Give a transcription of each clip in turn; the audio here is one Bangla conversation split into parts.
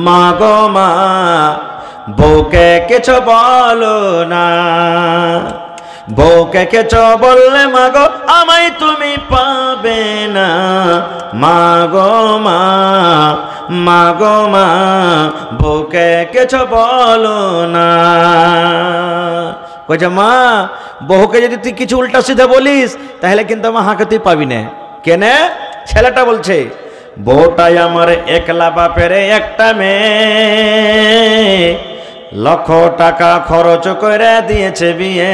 মা গো মা, বউকে কিছু বলো না। বউকে কিছু বললে মা গো আমায় তুমি পাবে না। মা গো মা, মা গো মা, বউকে কিছু বলো না। কইছে মা, বউকে যদি তুই কিছু উল্টা সিধা বলিস তাহলে কিন্তু আমার হাঁকে তুই পাবি না। কেনে? ছেলেটা বলছে, বউটাই আমার একলা বাপের একটা মেয়ে, লক্ষ টাকা খরচ করে দিয়েছে বিয়ে।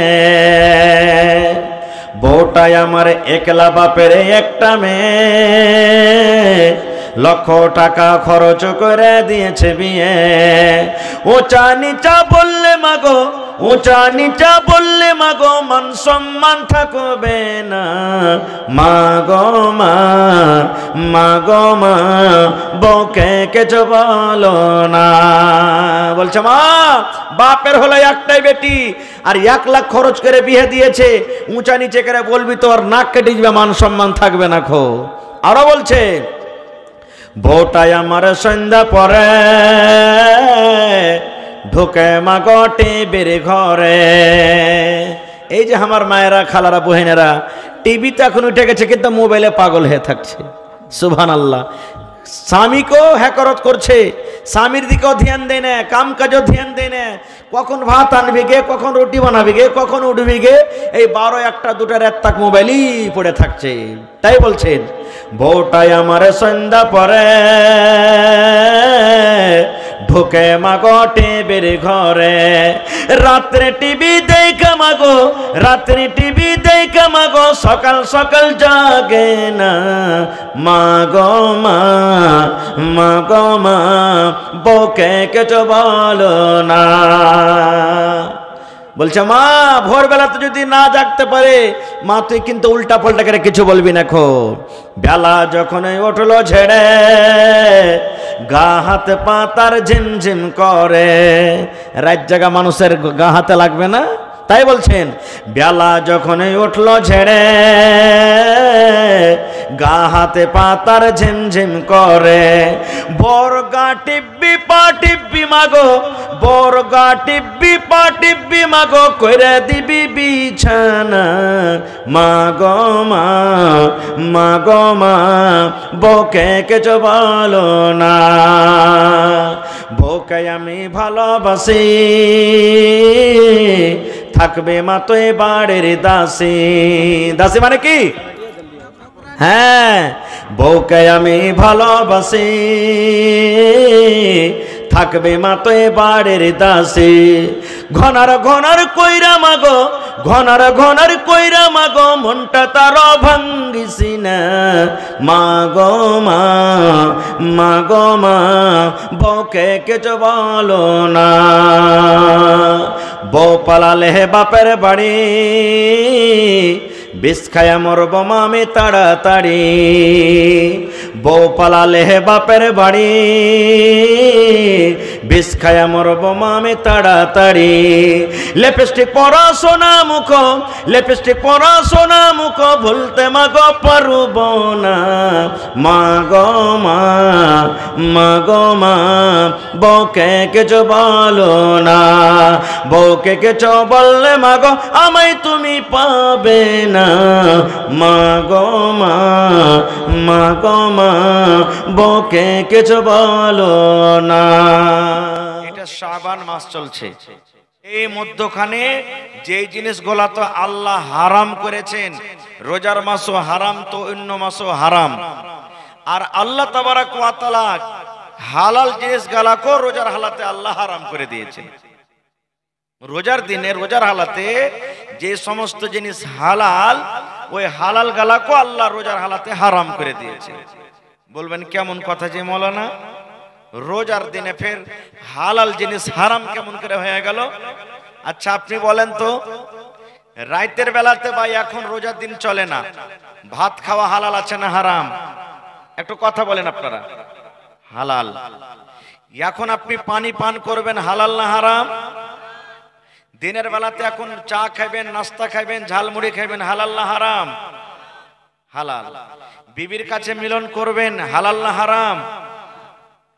বউটাই আমার একলা বাপের একটা মেয়ে, লক্ষ টাকা খরচ করে দিয়েছে বিয়ে। উঁচা নিচা বললে মাগো, উঁচা নিচা বললে মাগো মান সম্মান থাকবে না। মা গো মা, মা গো মা, বউকে কিছু বলো না। বলছে মা, বাপের হলো একটাই বেটি আর 1 লাখ খরচ করে বিয়ে দিয়েছে, উঁচা নিচে করে বলবি তো আর নাক কেটে যাবে, মান সম্মান থাকবে না খো। আরো বলছে, বউটাই আমার সন্ধ্যা পরে ঢুকে মাগো টিভির ঘরে। এই যে আমার মায়েরা, খালারা, বহিনেরা, টিভিতে এখন উঠে গেছে কিন্তু মোবাইলে পাগল হয়ে থাকছে। সুবহানাল্লাহ। স্বামীকেও হ্যাকরত করছে, স্বামীর দিকেও ধ্যান দেয় না, কাম কাজও ধ্যান দেয় না। কখন ভাত আনবি গে, কখন রুটি বানাবি গে, কখন উঠবি গে, এই 12, 1টা, 2টা রাত তাক মোবাইলই পড়ে থাকছে। তাই বলছেন, বউটাই আমার সন্ধ্যা পরে ঢুকে মাগো টিভির ঘরে। রাত্রে টিভি দেখা মাগো, রাত্রে টিভি দেখা মাগো, সকাল সকাল জাগে না। মা গো মা, মা গো মা, বউকে কিছু বলো না। বলছে মা, ভোরবেলাতে যদি না জাগতে পারে মা তুই কিন্তু উল্টা পাল্টা করে কিছু বলবি না খো। বেলা যখন উঠলো ঝেড়ে গা হাতে পা তার ঝিমঝিম করে। রাত জাগা মানুষের গা হাতে লাগবে না? তাই বলছেন, বেলা যখন উঠলো ঝেড়ে গা হাতে পা তার ঝিমঝিম করে। বর গা টিব্বি পা টিব্বি মাগো, বর গা টিব্বি পা টিব্বি মাগো, কইরে দিবি বিছানা। মা গো মা, মা গো মা, বউকে কিছু বলো না। বউকে আমি ভালোবাসি, থাকবে মা তো এ বাড়ির দাসী। দাসী মানে কি? হ্যাঁ, বউকে আমি ভালোবাসি, থাকবে মা তো এ বাড়ির দাসী। ঘনার ঘনার কইরা মাগো, ঘনার ঘনার কইরা মাগো, মনটা তার ভাঙ্গিসি না। মা গো মা, মা গো মা, বউকে কিছু বলো না। বউ পালালে বাপের বাড়ি, বিষ খায়া মরব আমি তাড়াতাড়ি। বউ পালালে বাপের বাড়ি, বিষ খায়া মরব আমি তাড়াতাড়ি। লিপস্টিক পরা সোনা মুখ, লিপস্টিক পরা সোনা মুখ, ভুলতে মাগো পারব না। মা গো মা, মা গো মা, বউকে কিছু বলো না। বউকে কিছু বললে মাগো আমায় তুমি পাবে না। মা গো মা, মা গো মা, বউকে কিছু বলো না। এটা শাবান মাস চলছে, এই মধ্যখানে যে জিনিসগুলা তো আল্লাহ হারাম করেছেন, রোজার মাসও হারাম তো অন্য মাসও হারাম। আর আল্লাহ তাবারাক ওয়া তাআলা হালাল জিনিসগুলাকে রোজার হালাতে আল্লাহ হারাম করে দিয়েছেন। রোজার দিনে, রোজার হালাতে যে সমস্ত জিনিস হালাল, ওই হালাল গালাকে আল্লাহ রোজার হালাতে হারাম করে দিয়েছে। বলবেন কেমন কথা যে মৌলানা, রোজার দিনে ফের হালাল জিনিস হারাম কেমন করে হয়ে গেল? আচ্ছা আপনি বলেন তো, রাতের বেলাতে বা এখন রোজার দিন চলে না, ভাত খাওয়া হালাল আছে না হারাম? একটু কথা বলেন আপনারা। হালাল। এখন আপনি পানি পান করবেন, হালাল না হারাম? দিনের বেলাতে এখন চা খাইবেন, নাস্তা খাইবেন, ঝালমুড়ি খাইবেন, হালাল না হারাম? হালাল। বিবির কাছে মিলন করবেন, হালাল না হারাম?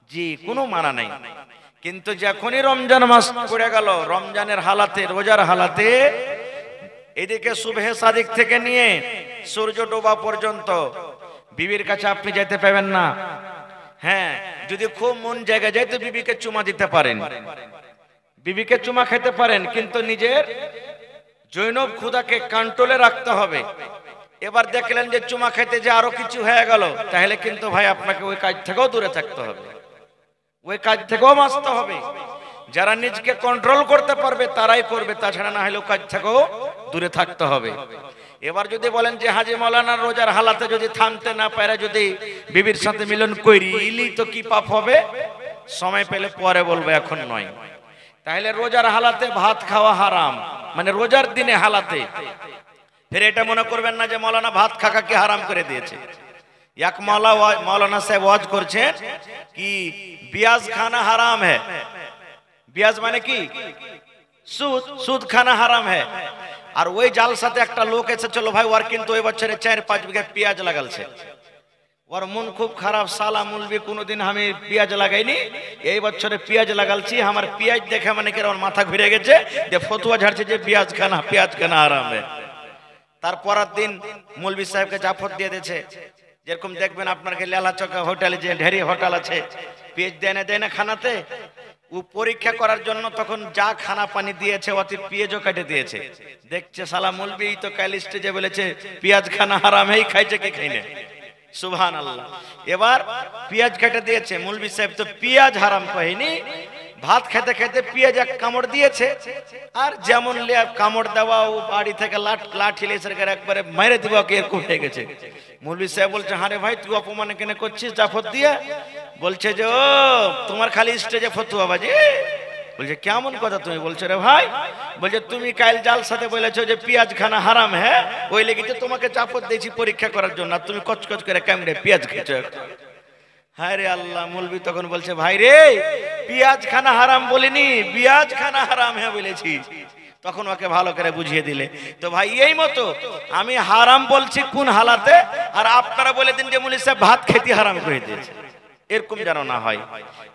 জি কোনো মানা নেই, কিন্তু যখনই রমজান মাস পড়ে গেল, রমজানের হালাতে, রোজার হালাতে, এদিকে সুবহে সাদিক থেকে নিয়ে সূর্য ডোবা পর্যন্ত বিবির কাছে আপনি যেতে পাবেন না। হ্যাঁ, যদি খুব মন জায়গা যায় তো বিবিকে চুমা দিতে পারেন, বিবিকে চুমা খেতে পারেন, কিন্তু নিজের জৈনব ক্ষুধাকে কন্ট্রোলে রাখতে হবে। এবার দেখলেন যে চুমা খেতে যে আরো কিছু হয়ে গেল, তাহলে কিন্তু ভাই আপনাকে ওই কাজ থেকেও দূরে থাকতে হবে, ওই কাজ থেকেও বাঁচতে হবে। যারা নিজকে কন্ট্রোল করতে পারবে তারাই করবে, তাছাড়া না হলেও কাজ থেকেও দূরে থাকতে হবে। এবার যদি বলেন যে হাজী মাওলানার রোজার হালাতে যদি থামতে না পারে যদি বিবির সাথে মিলন করিলি তো কি পাপ হবে, সময় পেলে পরে বলবো, এখন নয়। তাহলে রোজার হালাতে ভাত খাওয়া হারাম, মানে রোজার দিনে হালাতে। ফির এটা মনে করবেন না যে মাওলানা ভাত খাওয়াকে হারাম করে দিয়েছে। এক मौलाना साहब वाज করছেন কি বিয়াজ খানা হারাম है, বিয়াজ মানে কি সুদ, সুদ খানা হারাম है। আর ওই জালসাতে একটা লোক এসে, চলো ভাই ওর কিন্তু ওই বছরে 4-5 বিঘা পেঁয়াজ লাগালছে, ওর মন খুব খারাপ, সালা মুলবি কোনোদিন আমি পেঁয়াজ লাগাইনি, এই বছরে পেঁয়াজ লাগালছি, আমার পেঁয়াজ দেখে মানে কি ওর মাথা ঘুরে গেছে, যে ফতোয়া ঝাড়ছে যে পেঁয়াজ খানা হারাম है। তারপরের দিন মৌলভী সাহেবকে জাফর দিয়ে দিয়েছে। যেরকম দেখবেন আপনার লেলা চকা হোটেলে যে ঢেরি হোটেল আছে, পেঁয়াজ দেয় না খানাতে, ও পরীক্ষা করার জন্য তখন যা খানা পানি দিয়েছে অতি পেঁয়াজও কেটে দিয়েছে। দেখছে সালা মৌলভী তো কাল স্টেজে বলেছে পেঁয়াজ খানা হারাম, এই খাইছে কি খাইনে, সুবহানাল্লাহ। এবার পেঁয়াজ কেটে দিয়েছে, মৌলভী সাহেব তো পেঁয়াজ হারাম কহেনি, ভাত খেতে খেতে পেঁয়াজ এক কামড় দিয়েছে, আর যেমন কামড় দেওয়া ও বাড়ি থেকে লাঠি লেসের একবারে মেরে দেওয়া এরকম হয়ে গেছে। মৌলভী সাহেব বলছে, হারে ভাই তুই অপমান কেন করছিস জাফর দিয়ে? বলছে যে ও তোমার খালি স্টেজে ফতুয়া বাজে। বলছে কেমন কথা তুমি বলছো রে ভাই? বলছে তুমি কাল জাল সাথে বলেছো যে পেঁয়াজ খানা হারাম, হ্যাঁ ওই লেগে তোমাকে জাফর দিয়েছি পরীক্ষা করার জন্য, তুমি কচকচ করে কেমনে পেঁয়াজ খেয়েছো। হায় রে আল্লাহ, মৌলভী তখন বলছে ভাই রে পেঁয়াজ খানা হারাম বলিনি, পেঁয়াজ খানা হারাম হ্যাঁ বলেছি। তখন ওকে ভালো করে বুঝিয়ে দিলে। তো ভাই এই মতো আমি হারাম বলছি কোন হালাতে, আর আপনারা বলে দিন যে মৌলভী সাহেব ভাত খেতে হারাম করে দিয়েছে, এরকম যেন না হয়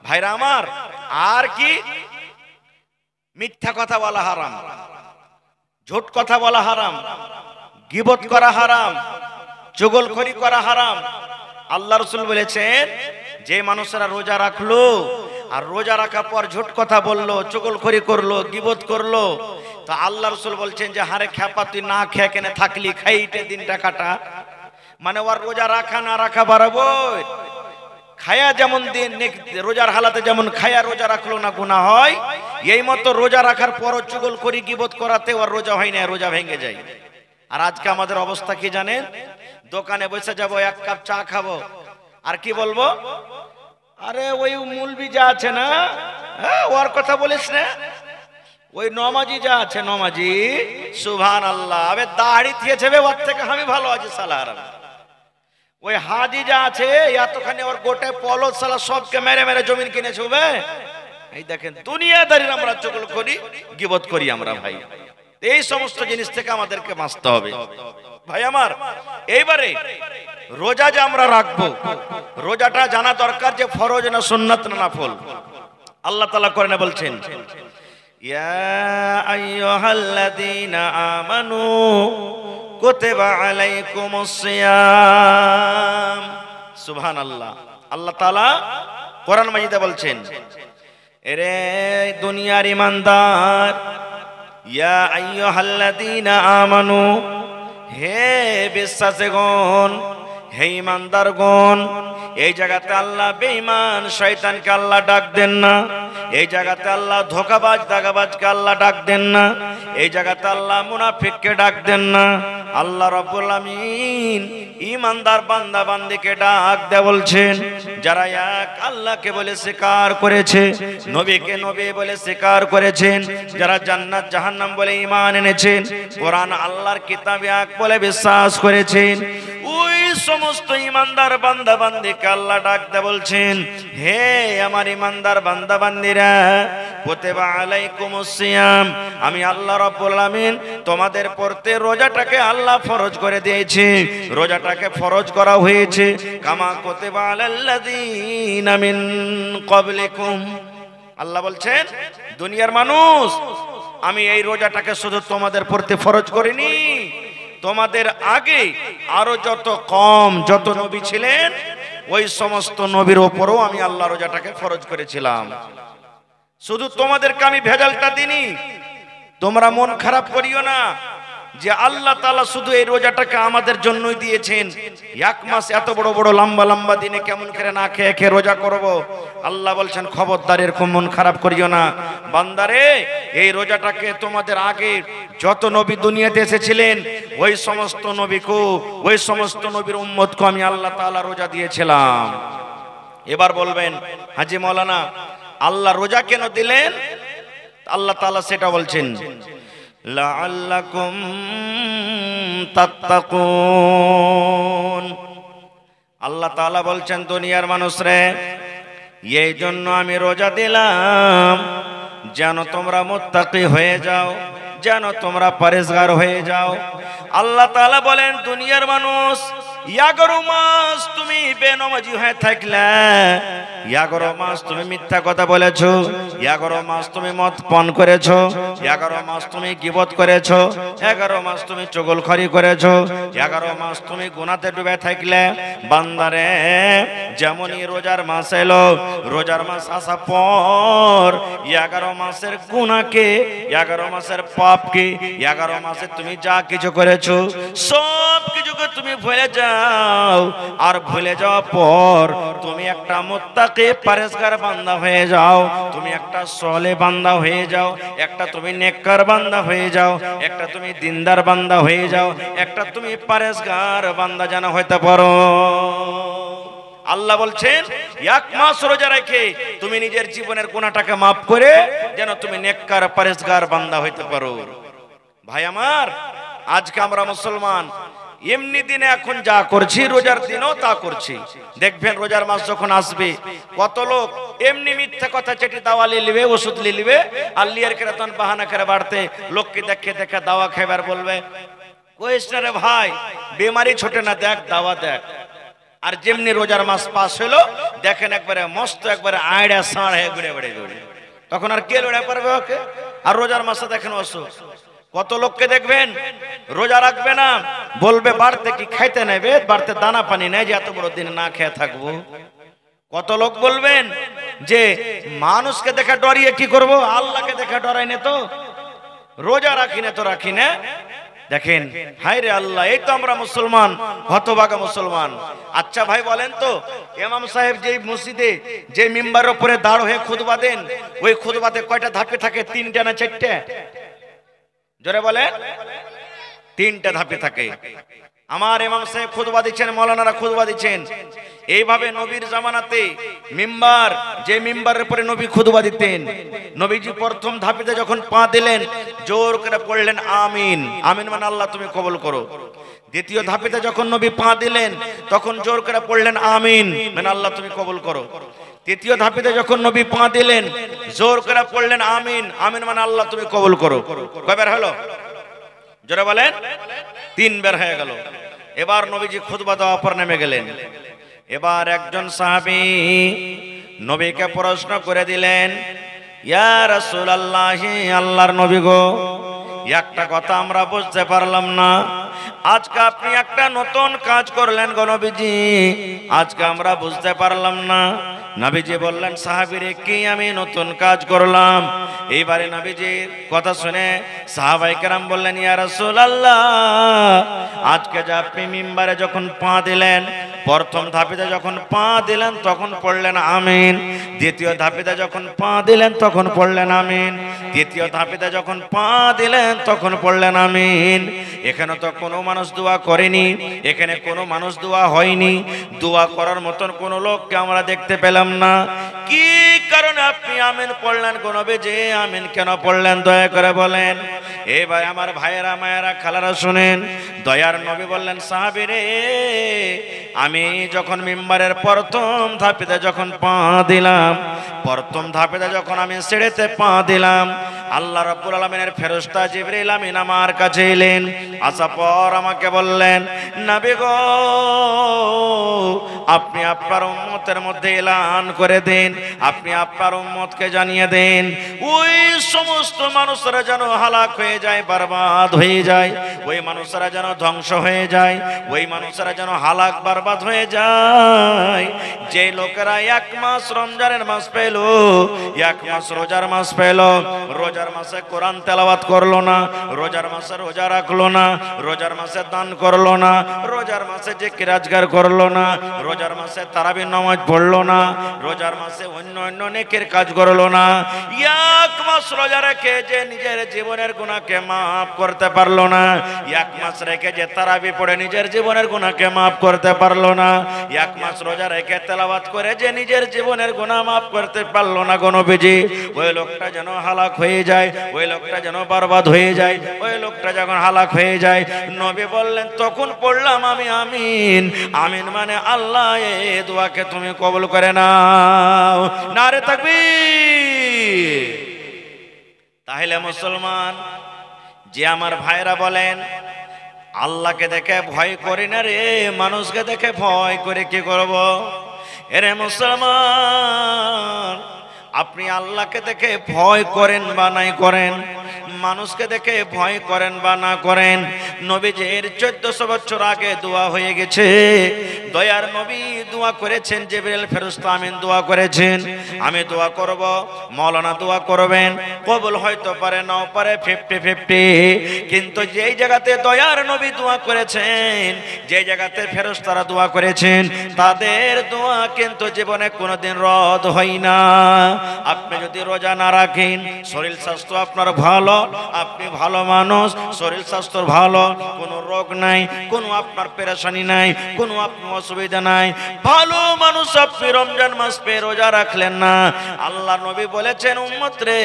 ভাইরা আমার। আর কি মিথ্যা কথা বলা হারাম, ঝুট কথা বলা হারাম, গীবত করা হারাম, চুগলখড়ি করা হারাম। আল্লাহ রাসূল বলেছেন যে মানুষরা রোজা রাখলো আর রোজা রাখার পর ঝুট কথা বললো, চুগলখড়ি করলো, গীবত করলো, তো আল্লাহ রাসূল বলছেন যে হারে খ্যাপা তুই না খেয়ে কেনে থাকলি, খাইতে দিনটা কাটা। মানে ওর রোজা রাখা না রাখা বরাবর, খায়া যেমন দিন রোজার হালাতে যেমন খায়া রোজা রাখলো না গুনাহ হয়, এই মতো রোজা রাখার পরও চুগলখড়ি গীবত করাতে ওর রোজা হয় না, রোজা ভেঙে যায়। আর আজকে আমাদের অবস্থা কি জানেন? দোকানে বসে যাবো, এক কাপ চা খাবো, আর কি বলবো, আরে ওই মৌলভী যা আছে না, ওর কথা বলিস না, ওই নমাজি যা আছে নমাজি, সুবহানাল্লাহ, আবে দাড়ি দিয়েছে ওর থেকে আমি ভালো আছি সালা হারাম। ওই হাজি যা আছে এতখানি ওর গোটে পলস সালা সবকে মেরে মেরে জমিন কিনেছে। এই দেখেন দুনিয়াদারির আমরা চুগলখড়ি গীবত করি আমরা ভাই। এই সমস্ত জিনিস থেকে আমাদেরকে বাঁচতে হবে ভাই আমার। এইবারে রোজা যে আমরা রাখবো, রোজাটা জানা দরকার যে ফরজ না সুন্নাত না নফল। আল্লাহ তাআলা কোরআনে বলছেন ইয়া আইয়ুহাল্লাযীনা আমানু কুতিবা আলাইকুমুস সিয়াম। সুবহানাল্লাহ, আল্লাহ তাআলা কোরআন মাজিদে বলছেন এরে দুনিয়ার ঈমানদার, ইয়া আইয়ুহাল্লাযীনা আমানু, হে বিশ্বাসীগণ, হে ঈমানদারগণ। এই জায়গাতে আল্লাহ বেঈমান শয়তানকে আল্লাহ ডাক দেন না, এই জায়গাতে আল্লাহ ধোঁকাবাজ দাগাবাজকে আল্লাহ ডাক দেন না, এই জায়গাতে আল্লাহ মুনাফিককে ডাক দেন না। আল্লাহ রাব্বুল আমিন ঈমানদার বান্দা বান্দিকে ডাক দেয়া বলছেন যারা এক আল্লাহকে বলে স্বীকার করেছে, নবীকে নবী বলে স্বীকার করেছেন, যারা জান্নাত জাহান্নাম বলে ঈমান এনেছেন, কোরআন আল্লাহর কিতাব এক বলে বিশ্বাস করেছেন, ওই সমস্ত ঈমানদার বান্দা বান্দিকে আল্লাহ ডাক দেয়া বলছেন হে আমার ঈমানদার বান্দা বান্দিরা, কুতিবা আলাইকুমুস সিয়াম, আমি আল্লাহ রাব্বুল আলামিন তোমাদের প্রতি রোজাটাকে আল্লাহ ফরজ করে দিয়েছে, রোজাটাকে ফরজ করা হয়েছে। কামা কুতিবা আলাল্লাযীনা মিন ক্বাবলিকুম, আল্লাহ বলছেন দুনিয়ার মানুষ আমি এই রোজাটাকে শুধু তোমাদের প্রতি ফরজ করিনি, তোমাদের আগে আরো যত নবী ছিলেন ওই সমস্ত নবীর ওপরও আমি আল্লাহ রোজাটাকে ফরজ করেছিলাম। শুধু তোমাদেরকে আমি ভেজালটা দিনি। তোমরা মন খারাপ করিও না যে আল্লাহ তাআলা শুধু এই রোজাটাকে আমাদের জন্যই দিয়েছেন, এক মাস এত বড় বড় লম্বা লম্বা দিনে কেমন করে না খেয়ে খেয়ে রোজা করব। আল্লাহ বলছেন খবরদার এরকম মন খারাপ করিও না বান্দারে, এই রোজাটাকে তোমাদের আগে যত নবী দুনিয়াতে এসেছিলেন ওই সমস্ত নবীকে, ওই সমস্ত নবীর উম্মতকে আমি আল্লাহ তাআলা রোজা দিয়েছিলাম। এবার বলবেন হাজী মাওলানা আল্লাহ রোজা কেন দিলেন? আল্লাহ তাআলা সেটা বলছেন লাআল্লাকুম তাত্তাকুন। আল্লাহ তাআলা বলছেন দুনিয়ার মানুষরে এই জন্য আমি রোজা দিলাম যেন তোমরা মুত্তাকি হয়ে যাও, যেন তোমরা পরেজগার হয়ে যাও। আল্লাহ তাআলা বলেন দুনিয়ার মানুষ 11 মাস তুমি বেনমাজি হয়ে থাকলে, 11 মাস তুমি মিথ্যা কথা বলেছো, 11 মাস তুমি মদ পান করেছো, 11 মাস তুমি গীবত করেছো, 11 মাস তুমি চগলখড়ি করেছো, 11 মাস তুমি গুনাহতে ডুবে থাকলে বান্দারে যেমনই রোজার মাস এলো, রোজার মাস আসা পর 11 মাসের গুনাহকে, 11 মাসের পাপকে, 11 মাসে তুমি যা কিছু করেছো সব কিছুকে তুমি ভুলে যাও। আর ভুলে যাওয়ার পর তুমি একটা মুত্তাকি পরেজগার বান্দা হয়ে যাও, তুমি একটা সলেহ বান্দা হয়ে যাও, একটা তুমি নেককার বান্দা হয়ে যাও, একটা তুমি দিনদার বান্দা হয়ে যাও, একটা তুমি পরেজগার বান্দা যেন হইতে পারো। আল্লাহ বলছেন 1 মাস রোজা রেখে তুমি নিজের জীবনের গুনাহটাকে maaf করে যেন তুমি নেককার পরেজগার বান্দা হইতে পারো। ভাই আমার, আজকে আমরা মুসলমান এমনি দিনে এখন যা করছি রোজার দিনও তা করছি। দেখবেন রোজার মাস যখন আসবে কত লোক এমনি মিথ্যা কথা চেটি দাওয়া লিবে, ওষুধ লিবে, আর লিয়ার করে তখন বাহানা করে বাড়তে লোককে দেখে দেখে দাওয়া খাইবার বলবে। কইস না রে ভাই, বেমারি ছোটে না, দেখ দাওয়া দেখ। আর যেমনি রোজার মাস পাস হলো দেখেন একবারে মস্ত একবারে আয়ড়া সাড় হয়ে ঘুরে বেড়ে ঘুরে, তখন আর কে লড়ে পারবে ওকে? আর রোজার মাসে দেখেন অসুখ কত লোককে দেখবেন রোজা রাখবে না, বলবে বাড়তে কি খাইতে নেবে, বাড়তে দানা পানি নেই যে এত বড় দিন না খেয়ে থাকবো। কত লোক বলবেন যে মানুষকে দেখে ডরিয়ে কি করব, আল্লাহকে দেখে ডরাই নে তো রোজা রাখি না তো রাখি না। দেখেন হায় রে আল্লাহ, এই তো আমরা মুসলমান, হতভাগা মুসলমান। আচ্ছা ভাই বলেন তো, ইমাম সাহেব যে মসজিদে যে মিম্বারের উপরে দাঁড় হয়ে খুতবা দেন, ওই খুতবাতে কয়টা ধাপে থাকে? 3টা না 4টা? জোরে বলেন। 3টা ধাপে থাকে। আমার ইমাম সাহেব খুতবা দিচ্ছেন, মাওলানারা খুতবা দিচ্ছেন। এইভাবে নবীর জামানাতে মিম্বার, যে মিম্বারের উপরে নবী খুতবা দিতেন, নবীজি প্রথম ধাপেতে যখন পা দিলেন জোর করে পড়লেন আমিন। আমিন মানে আল্লাহ তুমি কবুল করো। দ্বিতীয় ধাপেতে যখন নবী পা দিলেন তখন জোর করে পড়লেন আমিন মানে আল্লাহ তুমি কবুল করো। তৃতীয় ধাপেতে যখন নবী পা দিলেন জোর করে পড়লেন আমিন। আমিন মানে আল্লাহ তুমি কবুল করো। কয়বার হলো? জোরে বলেন। 3 বার হয়ে গেল। এবার নবীজি খুতবা দেওয়ার পর নেমে গেলেন। এবার একজন সাহাবী নবীকে প্রশ্ন করে দিলেন, ইয়া রাসূলুল্লাহ, আল্লাহর নবী গো, একটা কথা আমরা বুঝতে পারলাম না, আজকে আপনি একটা নতুন কাজ করলেন গো নবীজি, আজকে আমরা বুঝতে পারলাম না। নবীজি বললেন, সাহাবীরে কি আমি নতুন কাজ করলাম? এইবারে নবীজির কথা শুনে সাহাবায়ে কেরাম বললেন, ইয়া রাসূলুল্লাহ, আজকে যে আপনি মিম্বারে যখন পা দিলেন, প্রথম ধাপেতে যখন পা দিলেন তখন পড়লেন আমিন, দ্বিতীয় ধাপেতে যখন পা দিলেন তখন পড়লেন আমিন, তৃতীয় ধাপেতে যখন পা দিলেন তখন পড়লেন আমিন। এখানে তো কোনো মানুষ দোয়া করেনি, এখানে কোনো মানুষ দোয়া হয়নি, দোয়া করার মতন কোনো লোককে আমরা দেখতে পেলাম না। কি কারণে আপনি আমিন পড়লেন গো নবীজি? আমিন কেন পড়লেন দয়া করে বলেন। এবার আমার ভাইয়েরা মায়েরা খালারা শুনেন, দয়ার নবী বললেন, সাহাবী রে, আমি যখন মিম্বারের প্রথম ধাপেতে যখন পা দিলাম, প্রথম ধাপেতে যখন আমি সিঁড়িতে পা দিলাম, আল্লাহ রাব্বুল আলামিনের ফেরেশতা জিবরিল আমিন আমার কাছে এলেন। আসার পর আমাকে বললেন, নবী গো, আপনি আপনার উম্মতের মধ্যে এলান করে দেন, আপনি আপনার উম্মতকে জানিয়ে দেন, ওই সমস্ত মানুষরা যেন হালাক হয়ে যায়, বরবাদ হয়ে যায়, ওই মানুষরা যেন ধ্বংস হয়ে যায়, ওই মানুষরা যেন হালাক বরবাদ হয়ে যায় যে লোকেরা এক মাস রমজানের মাস পেল, এক মাস রোজার মাস পেল, রোজার মাসে কোরআন তেলাওয়াত করলো না, রোজার মাসে রোজা রাখলো না, রোজার মাসে দান করলো না, রোজার মাসে জিকির আজকার করলো না, রোজার মাসে তারাবির নামাজ পড়লো না, রোজার মাসে অন্য অন্য নেকির কাজ করলো না, এক মাস রোজা রেখে যে নিজের জীবনের গুনাহকে মাফ করতে পারলো না, এক মাস রেখে যে তারাবি পড়ে নিজের জীবনের গুনাহকে মাফ করতে পারলো না, এক মাস রোজা রেখে তেলাওয়াত করে যে নিজের জীবনের গুনাহ মাফ করতে পারলো না গো নবীজি, ওই লোকটা যেন হালাক হয়ে যায়, ওই লোকটা যেন বরবাদ হয়ে যায়, ওই লোকটা যখন হালাক হয়ে যায়, নবী বললেন, তখন পড়লাম আমি আমিন। আমিন মানে আল্লাহ এই দোয়াকে তুমি কবুল করে নাও। নারে তাকবীর। তাহলে মুসলমান যে আমার ভাইরা বলেন, আল্লাহকে দেখে ভয় করি না রে, মানুষকে দেখে ভয় করে কি করব? এরে মুসলমান, আপনি আল্লাহকে দেখে ভয় করেন বা নাই করেন, মানুষকে দেখে ভয় করেন বা না করেন, নবীজির 1400 বছর আগে দোয়া হয়ে গেছে। দয়ার নবী দোয়া করেছেন, জিবরিল ফেরেশতা আমিন দোয়া করেছেন, আমি দোয়া করব, মাওলানা দোয়া করবেন, কবুল হয়তো পারে নাও পারে, 50-50। কিন্তু যেই জায়গাতে দয়ার নবী দোয়া করেছেন, যে জায়গাতে ফেরেশতারা দোয়া করেছেন, তাদের দোয়া কিন্তু জীবনে কোনোদিন রদ হয় না। আপনি যদি রোজা না রাখেন, শরীর স্বাস্থ্য আপনার ভালো, আপনি ভালো মানুষ, শরীর স্বাস্থ্য ভালো, কোনো রোগ নাই, কোনো আপনার পেরেশানি নাই, কোনো আপনার অসুবিধা নাই, ভালো মানুষ, আপনি রমজান মাস পেয়ে রোজা রাখলেন না, আল্লাহ নবী বলেছেন, উম্মত রে,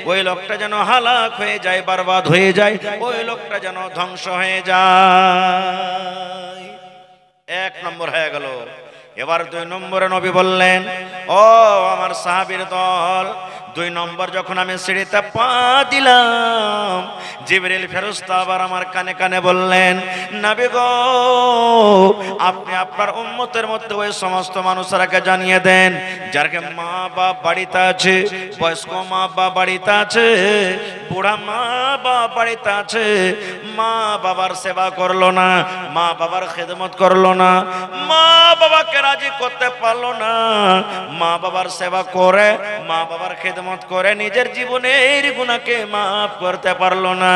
ওই লোকটা যেন হালাক হয়ে যায়, বরবাদ হয়ে যায়, ওই লোকটা যেন ধ্বংস হয়ে যায়। এক নম্বর হয়ে গেল। এবার 2 নম্বরে নবী বললেন, ও আমার সাহাবীর দল, 2 নম্বর যখন আমি সিঁড়িতে পা দিলাম, জিবরিল ফেরেশতা আবার আমার কানে কানে বললেন, নবী গো, আপনি আপনার উম্মতের মধ্যে ওই সমস্ত মানুষরাকে জানিয়ে দেন, যার মা বাপ বাড়িতে আছে, বয়স্ক মা বাপ বাড়িতে আছে, বুড়া মা বাপ বাড়িতে আছে, মা বাবার সেবা করলো না, মা বাবার খেদমত করলো না, মা বাবাকে রাজি করতে পারলো না, মা বাবার সেবা করে, মা বাবার খেদমত করে নিজের জীবনের গুনাহকে মাফ করতে পারলো না,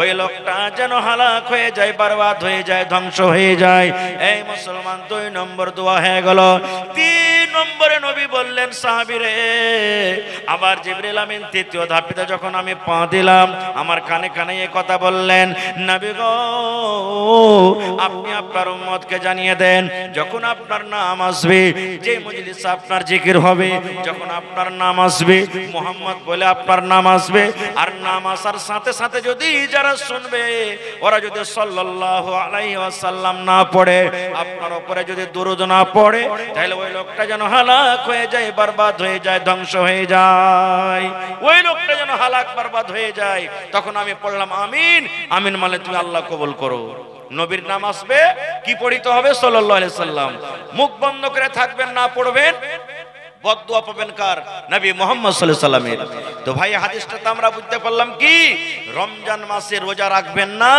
ওই লোকটা যেন হালাক হয়ে যায়, বরবাদ হয়ে যায়, ধ্বংস হয়ে যায়। এই মুসলমান 2 নম্বর দোয়া হয়ে গেল। 3 নম্বরে নবী বললেন, সাহাবীরে, আবার জিবরিল আমিন 3য় ধাপে যখন আমি পা দিলাম, আমার কানে কানে এই কথা বললেন, নবী গো, আপনি আপনার উম্মতকে জানিয়ে দেন, যখন আপনার নাম আসবে, যে মজলিসে আপনার জিকির হবে, যখন আপনার নাম আসবে, মুহাম্মদ বলে আপনার নাম আসবে, আর নাম আসার সাথে সাথে যদি যারা শুনবে, ওরা যদি সাল্লাল্লাহু আলাইহি ওয়াসাল্লাম না পড়ে, আপনার উপরে যদি দরুদ না পড়ে, তাহলে ওই লোকটা যেন হালাক হয়ে যায়, বরবাদ হয়ে যায়, ধ্বংস হয়ে যায়, ওই লোকটা যেন হালাক বরবাদ হয়ে যায়। তখন আমি পড়লাম আমিন। আমিন মানে তুমি আল্লাহ কবুল করো। নবীর নাম আসবে, কি পড়িতে হবে? সাল্লাল্লাহু আলাইহি সাল্লাম। মুখ বন্ধ করে থাকবেন, না পড়বেন, বদদুয়া পাবেন কার? নবী মুহাম্মদ সাল্লাল্লাহু আলাইহি সাল্লামের। তো ভাই, হাদিসটা তো আমরা বুঝতে পারলাম কি, রমজান মাসে রোজা রাখবেন না,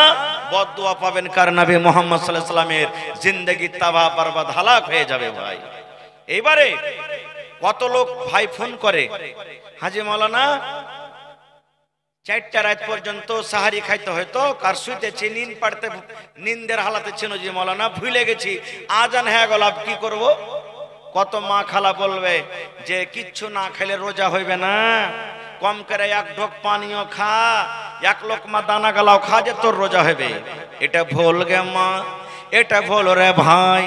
বদদুয়া পাবেন কার? নবী মুহাম্মদ সাল্লাল্লাহু আলাইহি সাল্লামের। জিন্দেগি তাবাহ বরবাদ হালাক হয়ে যাবে ভাই। এইবারে কত লোক ভাই ফোন করে, হাজী মাওলানা 4টা রাত পর্যন্ত সাহারি খাইতে হয়তো, কার শুইতেছি, নিন পাড়তে, নিন্দের হালাতে ছিল, যে মাওলানা ভুলে গেছি, আজান হয়ে গেল, আব কি করব? কত মা খালা বলবে যে কিচ্ছু না খেলে রোজা হইবে না, কম করে 1 ঢোক পানিও খা, 1 লোকমা দানা গালাও খা, যে তোর রোজা হবে। এটা ভুল গে মা, এটা ভুল রে ভাই।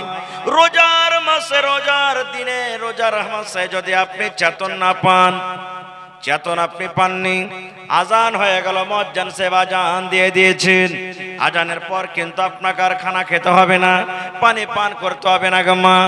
রোজার মাসে রোজার দিনে রোজার মাসে যদি আপনি চেতন না পান, চেতন আপনি পাননি, আজান হয়ে গেল, মুয়াজ্জিন সাহেব আজান দিয়ে দিয়েছেন, আজানের পর কিন্তু আপনাকে আর খানা খেতে হবে না, পানি পান করতে হবে না গো মা।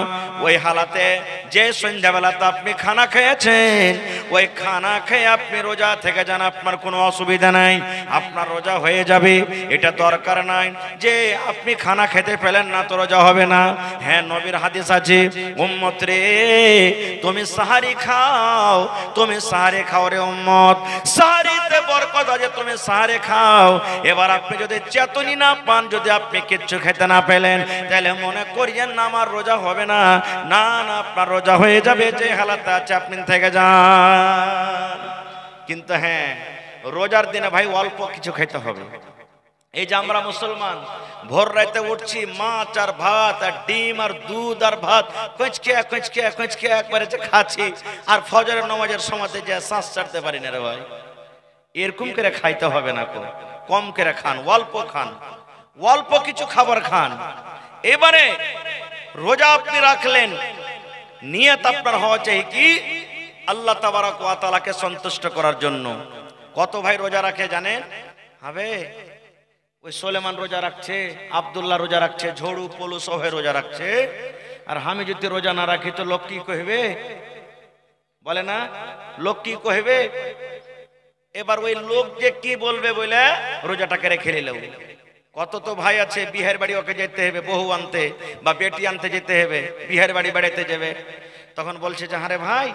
ওই হালাতে যে সন্ধ্যাবেলাতে আপনি খানা খেয়েছেন, ওই খানা খেয়ে আপনি রোজা থেকে যান, আপনার কোনো অসুবিধা নাই, আপনার রোজা হয়ে যাবে। এটা দরকার নাই যে আপনি খানা খেতে পেলেন না তো রোজা হবে না। হ্যাঁ, নবীর হাদিস আছে, উম্মত রে তুমি সাহারি খাও, তুমি সাহারি খাও রে উম্মত, সাহারিতে বরকত আছে, তুমি সাহারি খাও। এবার আপনি যদি চেতনি না পান, যদি আপনি কিচ্ছু খেতে না পেলেন, তাহলে মনে করিয়েন না আমার রোজা হবে না, না না আপনার রোজা হয়ে যাবে, যে হালাতে আছে আপনি থেকে যান। কিন্তু হ্যাঁ, রোজার দিনে ভাই অল্প কিছু খেতে হবে। এই যে আমরা মুসলমান ভোর রাতে উঠছি, মাছ আর ভাত আর ডিম আর দুধ আর ভাত কচকে একবারে যে খাচ্ছি, আর ফজরের নামাজের সময়তে যে শ্বাস ছাড়তে পারি না রে ভাই। এরকম করে খাইতে হবে না, কম করে খান, অল্প খান, অল্প কিছু খাবার খান। এবারে রোজা আপনি রাখলেন, নিয়ত আপনার হওয়া চাই কি আল্লাহ তাবারক ওয়া তাআলাকে সন্তুষ্ট করার জন্য। কত ভাই রোজা রাখে জানেন? হবে ওই সুলেমান রোজা রাখছে, আব্দুল্লাহ রোজা রাখছে, ঝড়ু পলু সহে রোজা রাখছে, আর আমি যদি রোজা না রাখি তো লোক কি কইবে? বলে না, লোক কি কইবে? এবার ওই লোক যে কি বলবে বলে রোজাটাকে রেখে নিলেও। কত তো ভাই আছে বিহার বাড়ি, ওকে যেতে হবে বহু আনতে বা বেটি আনতে যেতে হবে, বিহার বাড়ি বেড়াতে যাবে, তখন বলছে যে আরে ভাই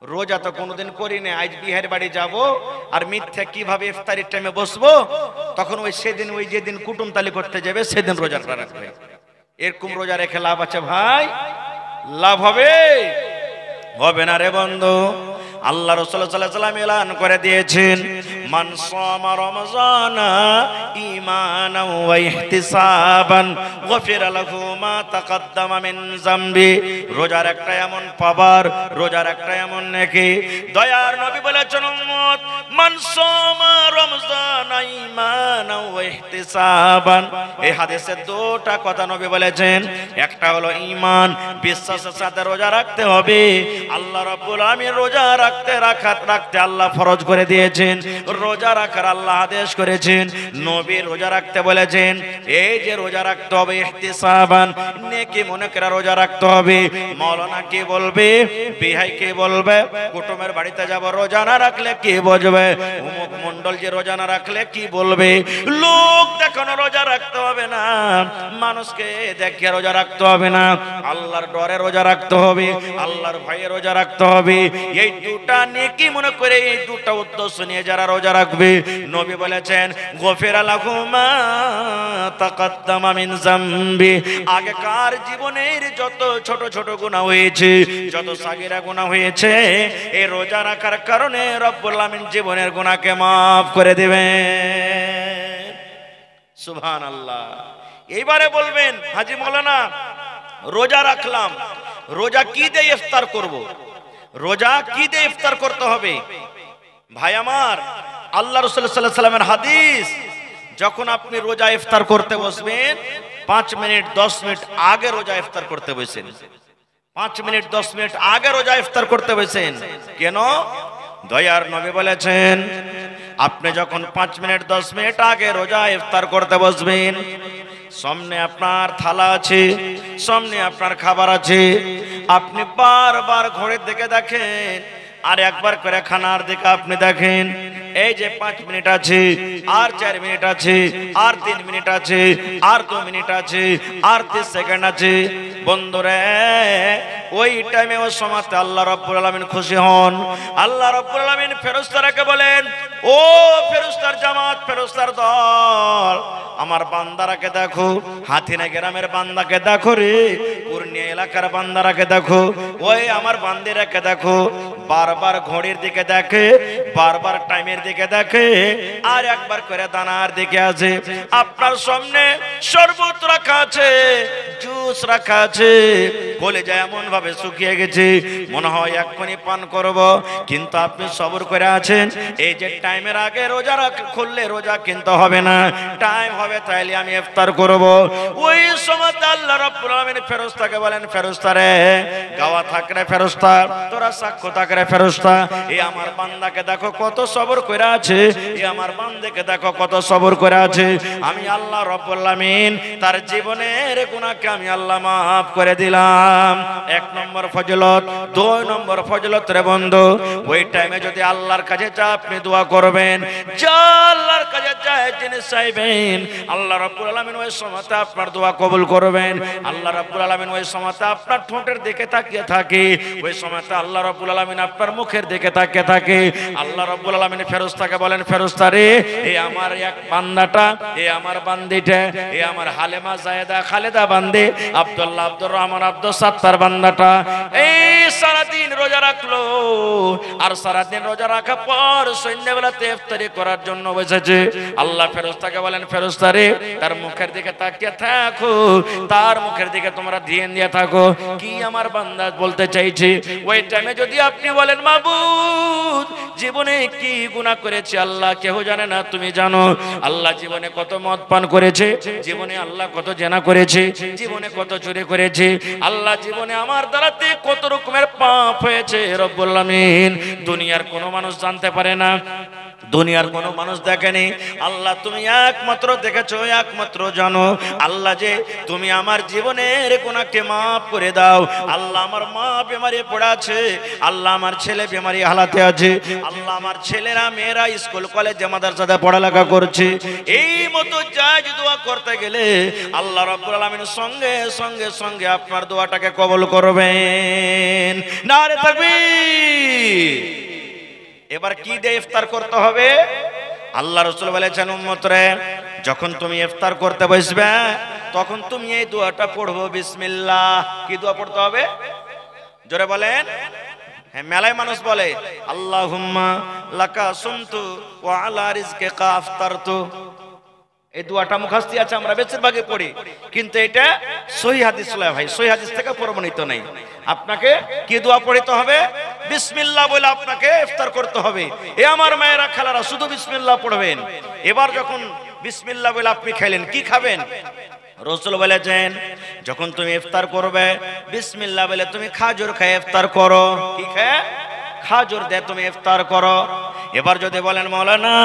রোজা তো কোনোদিন করি না, আজ বিহার বাড়ি যাব আর মিথ্যা কিভাবে ইফতারির টাইমে বসবো, তখন ওই সেদিন ওই যেদিন কুটুম তালি করতে যাবে সেদিন রোজাটা রাখবে। এরকম রোজা রেখে লাভ আছে ভাই? লাভ হবে? হবে না রে বন্ধু। আল্লাহ রাসূল সাল্লাল্লাহু আলাইহি ওয়াসাল্লাম এলান করে দিয়েছেন, মান সামা রমজানা ঈমানান ওয়া ইহতিসাবান গফিরা লাহু মা তাকাদ্দামা মিন যামবি। রোজার একটা এমন পাওয়ার, রোজার একটা এমন নেকি, দয়ার নবী বলেছেন উম্মত, মান সামা রমজানা ঈমানান ওয়া ইহতিসাবান। এই হাদিসে দুটো কথা নবী বলেছেন, একটা হলো ঈমান, বিশ্বাসের সাথে রোজা রাখতে হবে। আল্লাহ রাব্বুল আলামিন রোজা রাখতে আল্লাহ ফরজ করে দিয়েছেন, রোজা রাখার আল্লাহ আদেশ করেছেন, নবী রোজা রাখতে বলেছেন। এই যে রোজা রাখতে হবে ইহতিসাবান, নেকি মনে করে রোজা রাখতে হবে। মাওলানা কি বলবে, বিহাই কি বলবে, কুটুমের বাড়িতে যাব রোজা না রাখলে কি বলবে, অমুক মন্ডল যে রোজা না রাখলে কি বলবে, লোক দেখানো রোজা রাখতে হবে না, মানুষকে দেখে রোজা রাখতে হবে না, আল্লাহর ডরে রোজা রাখতে হবে, আল্লাহর ভয়ে রোজা রাখতে হবে। এই দুটা নেকি মনে করে, এই দুটা উদ্দেশ্য নিয়ে যারা রোজা রাখবে, নবী বলেছেন গফিরা লাহু মা তাকাদ্দামা মিন যামবি। আগেকার জীবনের যত ছোট ছোট গুনাহ হয়েছে, যত সাগীরা গুনাহ হয়েছে, এই রোজা রাখার কারণে রব্বুল আমিন জীবনের গুনাহকে maaf করে দিবেন। সুবহানাল্লাহ। এইবারে বলবেন হাজী মাওলানা রোজা রাখলাম, রোজা কি দিয়ে ইফতার করব? রোজা কি দিয়ে ইফতার করতে হবে? ভাই আমার, আল্লাহ রাসূল সাল্লাল্লাহু আলাইহি ওয়াসাল্লামের হাদিস, যখন আপনি রোজা ইফতার করতে বসবেন 5 মিনিট 10 মিনিট আগে রোজা ইফতার করতে বসেন। 5 মিনিট 10 মিনিট আগে রোজা ইফতার করতে বসেন। কেন? দয়ার নবী বলেছেন, আপনি যখন 5 মিনিট 10 মিনিট আগে রোজা ইফতার করতে বসবেন, সামনে আপনার থালা আছে, সামনে আপনার খাবার আছে, আপনি বারবার ঘড়ির দিকে দেখেন, আর একবার করে খানার দিকে আপনি দেখেন, এই যে 5 মিনিট আছে, আর 4 মিনিট আছে, আর 3 মিনিট আছে, আর 2 মিনিট আছে, আর 30 সেকেন্ড আছে। বন্ধুরে, ওই টাইমে ওই সময়তে আল্লাহ রাব্বুল আলামিন খুশি হন। আল্লাহ রাব্বুল আলামিন ফেরেশতাকে বলেন, ও ফেরেশতার জামাত, ফেরেশতার দল, আমার বান্দারাকে দেখো, হাতিনা গ্রামের বান্দাকে দেখো রে, পূর্ণিয়া এলাকার বান্দারাকে দেখো, ওই আমার বান্দিরাকে দেখো, বারবার ঘড়ির দিকে দেখে, বারবার টাইমের দিকে দেখে, আর একবার করে দানার দিকে আছে। আপনার সামনে শরবত রাখা আছে, জুস রাখা আছে, কলেজা এমন ভাবে শুকিয়ে গেছে মনে হয় এক্ষুনি পান করব, কিন্তু আপনি সবর করে আছেন। এই যে টাইমের আগে রোজা খুললে রোজা কিন্তু হবে না, টাইম হবে তাইলে আমি ইফতার করব। ওই সময় আল্লাহ রাব্বুল আলামিন ফেরেশতাকে বলেন, ফেরেশতা রে, গাওয়া থাকরে ফেরেশতা, তোরা সাক্ষ্য থাকরে ফেরেশতা, এই আমার বান্দাকে দেখো কত সবর করে আছে, এই আমার বান্দাকে দেখো কত সবর করে আছে। আমি আল্লাহ রাব্বুল আলামিন তার জীবনের গুনাহকে আমি আল্লাহ মাফ করে দিলাম। এক নম্বর ফজিলত। দুই নম্বর ফজিলত রে বন্ধু, ওই টাইমে যদি আল্লাহর কাছে যা আপনি দোয়া করবেন, যা আল্লাহর কাছে যা জিনিস চাইবেন, আল্লাহ রাব্বুল আলামিন ওই সময়তে আপনার দোয়া কবুল করবেন। আল্লাহ রাব্বুল আলামিন ওই সময়তে আপনার ঠোঁটের দিকে তাকিয়ে থাকে, ওই সময়তে আল্লাহ রাব্বুল আলামিন আপনার মুখের দিকে তাকিয়ে থাকে। আল্লাহ রাব্বুল আলামিন ফেরেশতাকে বলেন, ফেরেশতা রে, এই আমার এক বান্দাটা, এই আমার বান্দিটা, এই আমার হালেমা জায়েদা খালেদা বান্দি, আব্দুল্লাহ আব্দুর রহমান আব্দুল সাত্তার বান্দাটা এই সারাদিন রোজা রাখলো, আর সারাদিন রোজা রাখার পর সন্ধ্যাবেলাতে ইফতারি করার জন্য বসেছে। আল্লাহ ফেরেশতাকে বলেন, ফেরেশতা রে, তার মুখের দিকে তাকিয়ে থাকো, তার মুখের দিকে তোমরা ধ্যান দিয়ে থাকো, কি আমার বান্দা বলতে চাইছে। ওই টাইমে যদি আপনি বলেন, মাবুদ, জীবনে কি গুনাহ করেছি আল্লাহ কেউ জানে না, তুমি জানো। আল্লাহ জীবনে কত মদ পান করেছে, জীবনে আল্লাহ কত জেনা করেছে, জীবনে কত চুরি করেছে, আল্লাহ জীবনে আমার দ্বারাতে কত রকমের পাপ হয়েছে রব্বুল আলামিন দুনিয়ার কোনো মানুষ জানতে পারে না, দুনিয়ার কোনো মানুষ দেখেনি। আল্লাহ তুমি একমাত্র দেখেছো, একমাত্র জানো। আল্লাহ যে তুমি আমার জীবনের গুনাহকে মাফ করে দাও। আল্লাহ আমার মা বেমারে পড়ে আছে, আল্লাহ আমার ছেলে বেমারি হালাতে আছে, আল্লাহ আমার ছেলেরা মেয়েরা স্কুল কলেজে মাদ্রাসাতে পড়ালেখা করছে। এই মতো জায়েজ দোয়া করতে গেলে আল্লাহ রাব্বুল আলামিন সঙ্গে সঙ্গে সঙ্গে আপনার দোয়াটাকে কবুল করবেন। নারে তাকবীর। এবার কি দিয়ে ইফতার করতে হবে? আল্লাহ রাসূল বলেছেন, উম্মত রে, যখন তুমি ইফতার করতে বসবে তখন তুমি এই দোয়াটা পড়বো, বিসমিল্লাহ। কি দোয়া পড়তে হবে? জোরে বলেন। হ্যাঁ, মেলায় মানুষ বলে, আল্লাহুম্মা লাকা সুমতু ওয়া আলা রিজকিকা আফতারতু। এই দোয়াটা মুখস্থ আছে, আমরা বেশিরভাগই পড়ি, কিন্তু এটা সহিহ হাদিস নয় ভাই, সহিহ হাদিস থেকে প্রমাণিত নাই। আপনাকে কি দোয়া পড়তে হবে? বিসমিল্লাহ বলে আপনাকে ইফতার করতে হবে। এ আমার মায়েরা খালারা, শুধু বিসমিল্লাহ পড়বেন। এবার যখন বিসমিল্লাহ বলে আপনি খাইলেন, কি খাবেন? রাসূল বলেছেন, যখন তুমি ইফতার করবে বিসমিল্লাহ বলে তুমি খাজুর খেয়ে ইফতার করো। কি খেয়ে? খাজুর দিয়ে তুমি ইফতার করো। এবার যদি বলেন, মাওলানা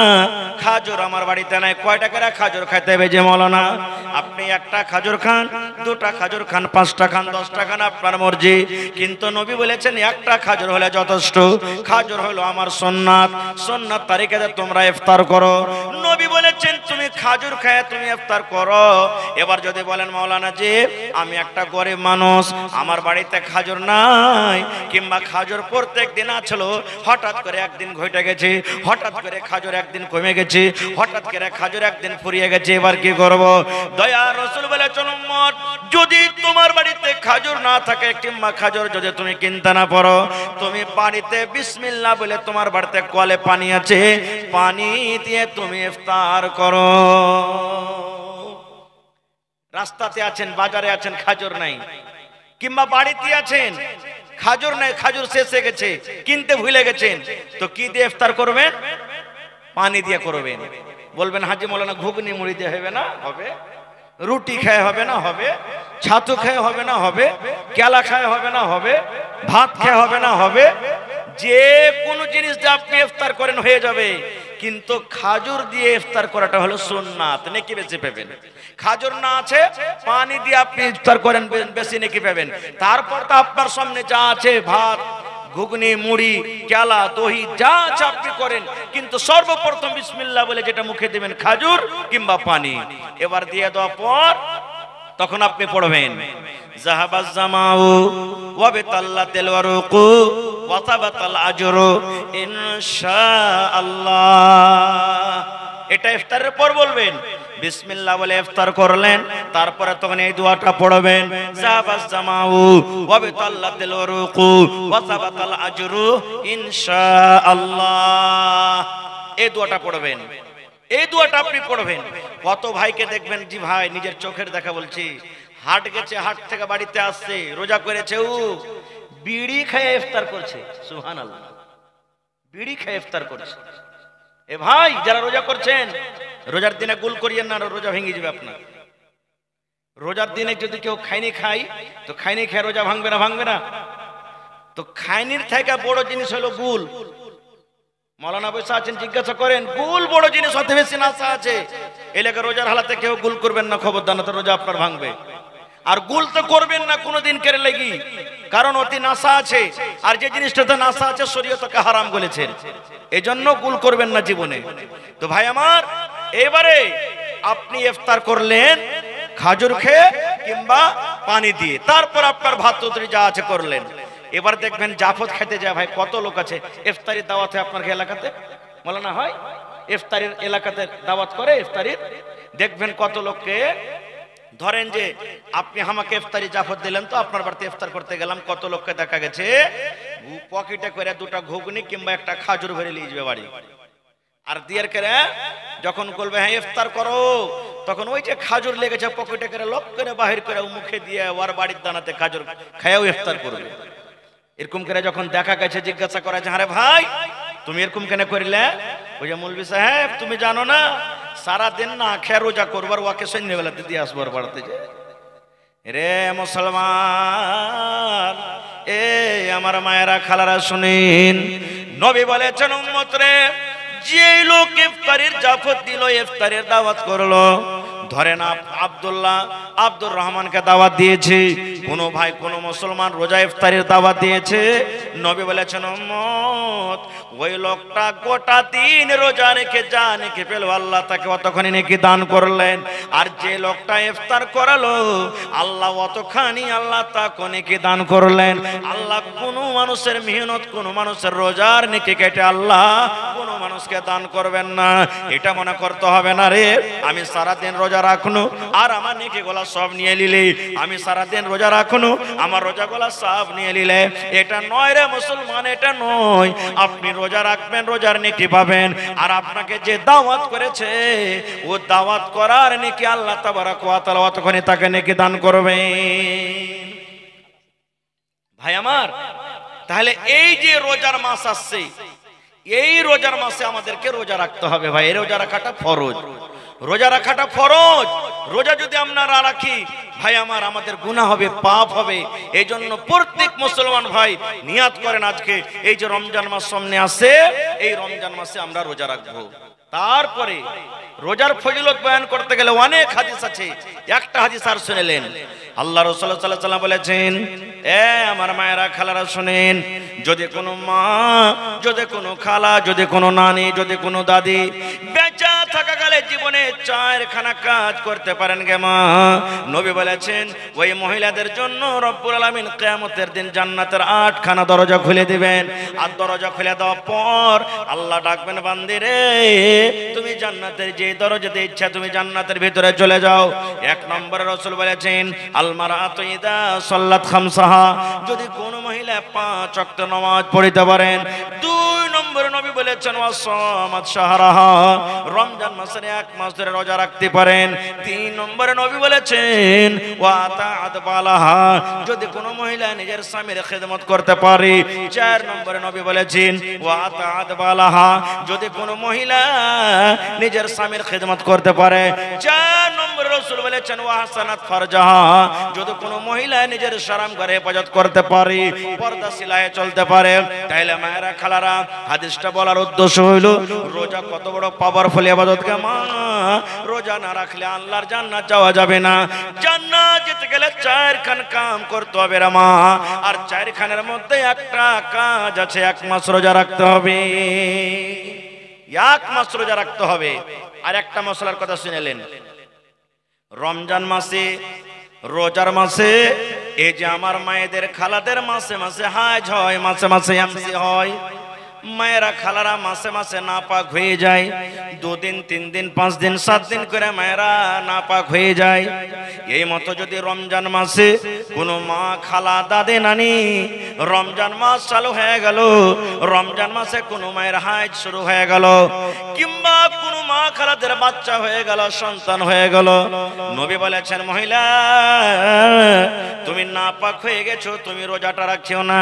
খাজুর আমার বাড়িতে নাই, কয় টাকা খাজুর খাইতে হবে? যে মাওলানা, আপনি একটা খাজুর খান, দুটা খাজুর খান, 5টা খান, 10টা খান, আপনার মর্জি, কিন্তু নবী বলেছেন একটা খাজুর হলে যথেষ্ট। খাজুর হলো আমার সুন্নাত, সুন্নাত তারিখে তোমরা ইফতার করো। নবী বলেছেন তুমি খাজুর খেয়ে তুমি ইফতার করো। এবার যদি বলেন, মাওলানা জি আমি একটা গরিব মানুষ, আমার বাড়িতে খাজুর নাই, কিংবা খাজুর প্রত্যেক দিন আছিল, হঠাৎ করে একদিন ঘটে গেছে, হঠাৎ করে খাজুর একদিন কমে গেছে, হঠাৎ করে খাজুর একদিন ফুরিয়ে গেছে, এবার কি করব? দয়ার রাসূল বলেছেন, উম্মত, যদি তোমার বাড়িতে খাজুর না থাকে, কিংবা খাজুর যদি তুমি কিনতে না পারো, তুমি বাড়িতে বিসমিল্লাহ বলে, তোমার বাড়িতে কলে পানি আছে, পানি দিয়ে তুমি ইফতার করো। রাস্তাতে আছেন, বাজারে আছেন, খাজুর নাই, কিংবা বাড়িতে আছেন, খাজুর নাই, খাজুর শেষ হয়ে গেছে, কিনতে ভুলে গেছেন, তো কি দিয়ে ইফতার করবেন? পানি দিয়ে করবেন। বলবেন, হাজি মাওলানা ঘুগনি মুড়ি দিয়ে হবে না? হবে। রুটি খায় হবে না? হবে। ছাতু খায় হবে না? হবে। কেলা খায় হবে না? হবে। ভাত খায় হবে না? হবে। যে কোনো জিনিস দিয়ে আপনি ইফতার করেন হয়ে যাবে, কিন্তু খাজুর দিয়ে ইফতার করাটা হলো সুন্নাত, নেকি বেশি পাবেন। খাজুর না আছে, পানি দিয়ে আপনি ইফতার করেন, বেশি নেকি পাবেন। তারপর তো আপনার সামনে যা আছে, ভাত, ঘুগনি, মুড়ি, কেলা, দহি, যা আছে আপনি করেন, কিন্তু সর্বপ্রথম বিসমিল্লাহ বলে যেটা মুখে দিবেন, খাজুর কিংবা পানি। এবার দিয়ে দেওয়ার পর তখন আপনি পড়বেন, যাহাবাজ জামাউ ওয়া বিতাল্লাতিল ওয়ারুকু ওয়া তাবাতাল আজরু ইনশাআল্লাহ। এটা ইফতারের পর বলবেন, বিসমিল্লাহ বলে ইফতার করলেন, তারপরে তখন এই দোয়াটা পড়বেন, যাবাস জামাউ ওয়া বিতাল্লাতিল উরুকু ওয়া সাবাতাল আজরু ইনশাআল্লাহ। এই দোয়াটা পড়বেন, এই দোয়াটা আপনি পড়বেন। কত ভাইকে দেখবেন, জি ভাই নিজের চোখের দেখা বলছি, হাট গেছে, হাট থেকে বাড়িতে আসছে, রোজা করেছে, ও বিড়ি খেয়ে ইফতার করছে। সুবহানাল্লাহ, বিড়ি খেয়ে ইফতার করছে। এ ভাই যারা রোজা করছেন, রোজার দিনে গুল করিয়েন না, রোজা ভেঙে যাবে আপনার। রোজার দিনে যদি কেউ খাইনি খাই, তো খাইনি খেয়ে রোজা ভাঙবে না? ভাঙবে না। তো খাইনির থেকে বড় জিনিস হলো গুল। মৌলানা বসে আছেন, জিজ্ঞাসা করেন, গুল বড় জিনিস, অত বেশি নাশা আছে। এলাকা রোজার হালাতে কেউ গুল করবেন না, খবরদার, না তো রোজা আপনার ভাঙবে। আর গুল তো করবেন না কোনোদিন কেড়ে লেগি, কারণ অতি নাশা আছে, আর যে জিনিসটাতে নাশা আছে শরীয়তকে হারাম বলেছেন, এজন্য গুল করবেন না জীবনে। তো ভাই আমার, এবারে আপনি ইফতার করলেন খাজুর খেয়ে কিংবা পানি দিয়ে, তারপর আপনার ভাত তরকারি যা আছে করলেন। এবার দেখবেন জাফত খেতে যায় ভাই, কত লোক আছে ইফতারির দাওয়াতে আপনার এলাকাতে, বলে না হয় ইফতারির এলাকাতে দাওয়াত করে ইফতারির, দেখবেন কত লোককে, ধরেন যে আপনি আমাকে ইফতারি জাফত দিলেন, তো আপনার বাড়িতে ইফতার করতে গেলাম, কত লোককে দেখা গেছে পকেটে করে দুটা ঘুগনি কিংবা একটা খাজুর ভরে নিয়ে যাবে বাড়ি, আর দিয়ে করে যখন বলবে হ্যাঁ ইফতার করো, তখন ওই যে খাজুর লেগেছে পকেটে করে লোক করে বাহির করে মুখে দিয়ে ওর বাড়ির দানাতে খাজুর খায়াও ইফতার করবে। এরকম করে যখন দেখা গেছে, জিজ্ঞাসা করা যে আরে ভাই তুমি এরকম কেন করিলে? ওই যে মৌলভী সাহেব তুমি জানো না, সারা দিন না খেয়ে রোজা করবার, ওকে সন্ধ্যেবেলাতে দিয়ে আসবার বাড়াতে যে। রে মুসলমান, এ আমার মায়েরা খালারা শুনেন, নবী বলেছেন উম্মত রে, যে লোক ইফতারের জাফত দিল, ইফতারের দাওয়াত করলো, ধরেন আব্দুর রহমানকে দাওয়াত দিয়েছে, কোন ভাই কোন মুসলমান রোজা ইফতারের দাওয়াত দিয়েছে, নবী বলেছেন উম্মত ওই লোকটা গোটা দিন রোজা রেখে যা নেকি পেল, আল্লাহ তাকে অতখানি নেকি দান করলেন। আর যে লোকটা ইফতার করালো, আল্লাহ অতখানি আল্লাহ তাকে নেকি দান করলেন। আল্লাহ কোন মানুষের মেহনত, কোন মানুষের রোজার নেকি কেটে আল্লাহ কোন মানুষকে দান করবেন না। এটা মনে করতে হবে না রে আমি সারাদিন রোজা রাখনু আর আমার নেকি গোলা সব নিয়ে নিলে, আমি সারাদিন রোজা রাখনু আমার রোজা গোলা সব নিয়ে নিলে, এটা নয় রে মুসলমান, এটা নয়। আপনি রোজা রাখবেন, রোজার নেকি পাবেন, আর আপনাকে যে দাওয়াত করেছে ও দাওয়াত করার নেকি আল্লাহ তাবারাক ওয়া তাআলা অতখানি তাকে নেকি দান করবেন। ভাই আমার, তাহলে এই যে রোজার মাস আসছে, এই রোজার মাসে আমাদেরকে রোজা রাখতে হবে ভাই। এই রোজা রাখাটা ফরজ, রোজা রাখাটা ফরজ। রোজা যদি আমরা না রাখি ভাই আমার, আমাদের গুনাহ হবে, পাপ হবে। এই জন্য প্রত্যেক মুসলমান ভাই নিয়াত করেন, আজকে এই যে রমজান মাস সামনে আসে, এই রমজান মাসে আমরা রোজা রাখবো। তারপরে রোজার ফজিলত বয়ান করতে গেলে অনেক হাদিস আছে, একটা হাদিস আর শুনেলেন, আল্লাহ রাসূল সাল্লাল্লাহু আলাইহি ওয়াসাল্লাম বলেছেন, এ আমার মায়েরা খালারা শুনেন, যদি কোনো মা, যদি কোনো খালা, যদি কোনো নানি, যদি কোনো দাদি বেঁচে থাকাকালে জীবনে 4খানা কাজ করতে পারেন গে মা, নবী বলেছেন ওই মহিলাদের জন্য রব্বুল আলামিন কিয়ামতের দিন জান্নাতের 8খানা দরজা খুলে দিবেন। আর দরজা খুলে দেওয়ার পর আল্লাহ ডাকবেন, বান্দি রে তুমি জান্নাতের যে দরজাতে ইচ্ছা তুমি জান্নাতের ভিতরে চলে যাও। 1 নম্বরে রাসূল বলেছেন আল মারাতু ইদা সাল্লাত খামসাহা, যদি কোন মহিলা 5 ওয়াক্ত নামাজ পড়তে পারেন। 2 নম্বরে নবী বলেছেন ওয়াসামাত শাহরাহা, রমজান মাসের 1 মাস ধরে রোজা রাখতে পারেন। 3 নম্বরে নবী বলেছেন ওয়াতাআত বালাহা, যদি কোন মহিলা নিজের স্বামীর খিদমত করতে পারে। 4 নম্বরে নবী বলেছেন ওয়াতাআত বালাহা, যদি কোন মহিলা নিজের স্বামীর খিদমত করতে পারে। 4 নম্বরে রাসূল বলেছেন ওয়াহসানাত ফারজাহা, যদি কোন মহিলা নিজের শরম ঘরে হেফাজত করতে পারে, পর্দা সিলায়ে চলতে পারে। তাইলে মায়েরা খালারা, হাদিসটা বলার উদ্দেশ্য হইল রোজা কত বড় পাওয়ারফুল ইবাদত কে মা, রোজা না রাখলে আল্লাহর জান্নাত যাওয়া যাবে না। জান্নাত যেতে গেলে 4খান কাম করতে হবে রে মা, আর 4খানের মধ্যে একটা কাজ আছে, 1 মাস রোজা রাখতে হবে। 1 মাস রোজা রাখতে হবে। আর একটা মশলার কথা শুনেলেন, রমজান মাসে, রোজার মাসে, এই যে আমার মায়েদের খালাদের মাসে মাসে হাজ হয়, মাসে মাসে এমসি হয়। মায়েরা খালারা মাসে মাসে নাপাক হয়ে যায়, 2 দিন 3 দিন 5 দিন 7 দিন করে মায়েরা নাপাক হয়ে যায়। এই মতো যদি রমজান মাসে কোনো মা খালা দাদে নানি রমজান মাস চালু হয়ে গেল, রমজান মাসে কোনো মায়ের হাইজ শুরু হয়ে গেল, কিংবা কোনো মা খালাদের বাচ্চা হয়ে গেল, সন্তান হয়ে গেল, নবী বলেছেন মহিলা তুমি নাপাক হয়ে গেছো, তুমি রোজাটা রাখিও না।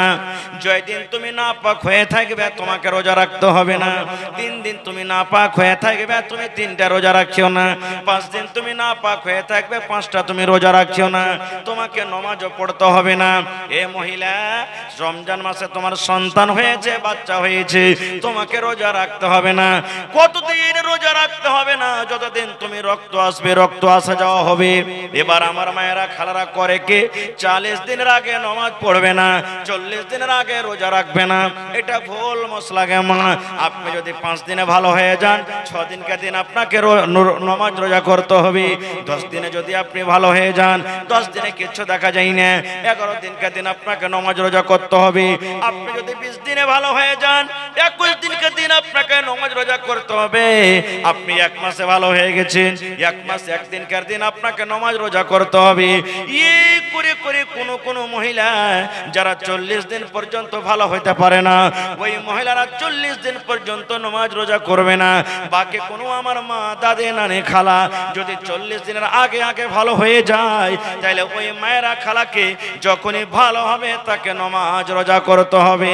জয় দিন তুমি নাপাক হয়ে থাকবে তোমাকে রোজা রাখতে হবে না। 3 দিন তুমি নাপাক হয়ে থাকবে তুমি 3টা রোজা রাখিও না। 5 দিন তুমি নাপাক হয়ে থাকবে 5টা তুমি রোজা রাখিও না, তোমাকে নামাজও পড়তে হবে না। এ মহিলা রমজান মাসে তোমার সন্তান হয়েছে, বাচ্চা হয়েছে, তোমাকে রোজা রাখতে হবে না। কতদিন রোজা রাখতে হবে না? যতদিন তুমি রক্ত আসবে, রক্ত আসা যাওয়া হবে। এবার আমার মায়েরা খালারা করে কি 40 দিনের আগে নামাজ পড়বে না, 40 দিনের আগে রোজা রাখবে না। এটা ভুল মশলাকে মা। আপনি যদি 5 দিনে ভালো হয়ে যান, 6 দিনকে দিন আপনাকে নামাজ রোজা করতে হবে। 10 দিনে যদি আপনি ভালো হয়ে যান, 10 দিনে কিচ্ছু দেখা যায় না, 11 দিনকে দিন আপনাকে নামাজ রোজা করতে হবে। আপনি যদি 20 দিনে ভালো হয়ে যান, 21 দিনকে দিন আপনাকে নামাজ রোজা করতে হবে। আপনি 1 মাসে ভালো হয়ে গেছেন, 1 মাস 1 দিনকার দিন আপনাকে নামাজ রোজা করতে হবে। এই করে করে কোন মহিলা যারা 40 দিন পর্যন্ত ভালো হইতে পারে না, ওই মহিলারা 40 দিন পর্যন্ত নামাজ রোজা করবে না। বাকি কোনো আমার মা দাদে নানি খালা যদি 40 দিনের আগে আগে ভালো হয়ে যায়, তাহলে ওই মায়েরা খালাকে যখনই ভালো হবে তাকে নামাজ রোজা করতে হবে।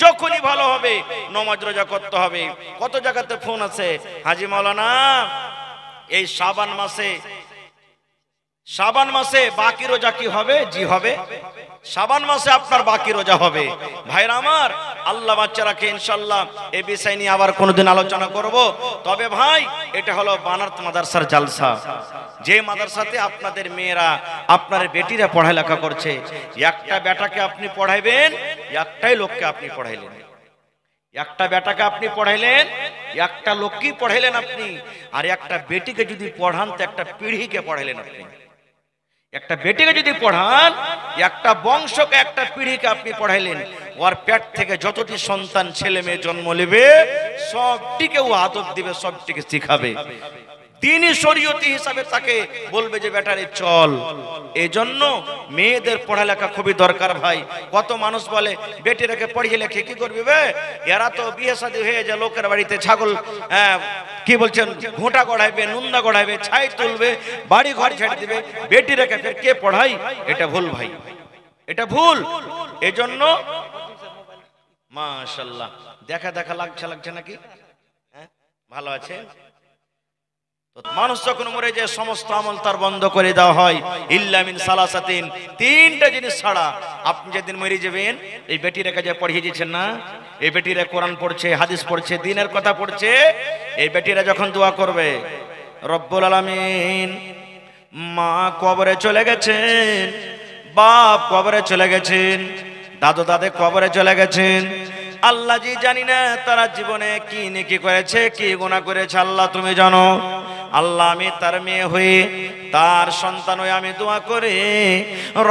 যখনই ভালো হবে নামাজ রোজা করতে হবে। কত জায়গাতে ফোন আছে, হাজি মাওলানা এই শাবান মাসে বাকি রোজা কি হবে? জি হবে, শাবান মাসে আপনার বাকি রোজা হবে। ভাইরা আমার, আল্লাহ বাচ্চারাকে ইনশাআল্লাহ এই বিষয় নিয়ে আবার কোনোদিন আলোচনা করব। তবে ভাই, এটা হলো বানারত মাদ্রাসার জালসা, যে মাদ্রাসাতে আপনাদের মেয়েরা, আপনার বেটিরা পড়ালেখা করছে। একটা বেটাকে আপনি পড়াইবেন, একটাই লোককে আপনি পড়াইলেন। একটা বেটাকে আপনি পড়াইলেন, একটা লোককে পড়াইলেন আপনি। আর একটা বেটিকে যদি পড়ান তো একটা পিঢ়িকে পড়াইলেন আপনি। একটা বেটিকে যদি পড়ান, একটা বংশকে, একটা পিঢ়িকে আপনি পড়াইলেন। ওর পেট থেকে যতটি সন্তান ছেলে মেয়ে জন্ম নেবে সবটিকে ও আদব দিবে, সবটিকে শিখাবে। দিনই শরীয়তি হিসাবে তাকে বলবে যে বেটারে চল। এজন্য মেয়েদের পড়ালেখা খুবই দরকার ভাই। কত মানুষ বলে বেটিরাকে পড়িয়ে লেখে কি করবি বে, এরা তো বিয়ে শাদী হয়ে যায়, লোকের বাড়িতে ছাগল কি বলছেন ঘোঁটা গড়াইবে, নুন্দা গড়াইবে, ছাই তুলবে, বাড়ি ঘর ছেড়ে দিবে, বেটিরাকে ফের কে পড়াই? এটা ভুল ভাই, এটা ভুল। এজন্য মাশাআল্লাহ দেখা দেখা লাগছে নাকি? ভালো আছে। মানুষ যখন মরে যায় সমস্ত আমল তার বন্ধ করে দেওয়া হয়, ইল্লা মিন সালাসাতিন, 3টা জিনিস ছাড়া। আপনি যেদিন মরে যাবেন, এই বেটিরাকে যে পড়িয়ে দিয়েছেন না, এই বেটিরা কোরআন পড়ছে, হাদিস পড়ছে, দ্বীনের কথা পড়ছে, এই বেটিরা যখন দোয়া করবে রব্বুল আলামিন, মা কবরে চলে গেছেন, বাপ কবরে চলে গেছেন, দাদু দাদে কবরে চলে গেছেন, আল্লাহ জি জানি না তারা জীবনে কি নেকি করেছে, কি গুনাহ করেছে, আল্লাহ তুমি জানো। আল্লাহ আমি তার মেয়ে হয়ে, তার সন্তান হয়ে আমি দোয়া করে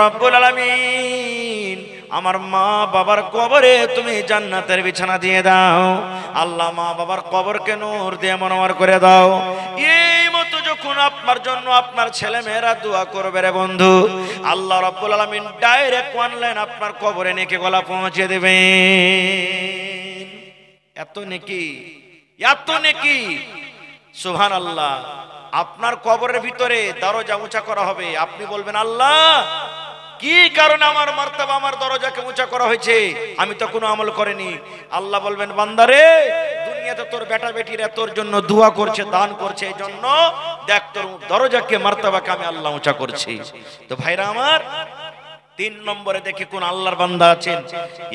রব্বুল আলামিন আমার মা বাবার কবরে তুমি জান্নাতের বিছানা দিয়ে দাও। আল্লাহ মা বাবার কবরকে নূর দিয়ে মনোয়ার করে দাও। এই মতো যখন আপনার জন্য আপনার ছেলে মেয়েরা দোয়া করবে রে বন্ধু, আল্লাহ রাব্বুল আলামিন ডাইরেক্ট অনলাইন আপনার কবরে নেকি গলা পৌঁছে দেবেন। এত নেকি, এত নেকি, সুবহানাল্লাহ। আপনার কবরের ভিতরে দরজা উঁচা করা হবে। আপনি বলবেন আল্লাহ কি কারণে আমার মার্তবা, আমার দরজাকে উঁচা করা হয়েছে? আমি তো কোনো আমল করিনি। আল্লাহ বলবেন বান্দারে, দুনিয়াতে তোর বেটা বেটিরা তোর জন্য দোয়া করছে, দান করছে, এই জন্য দেখ তোর দরজাকে, মার্তবাকে আমি আল্লাহ উঁচা করছি। তো ভাইরা আমার, 3 নম্বরে দেখি কোন আল্লাহর বান্দা আছেন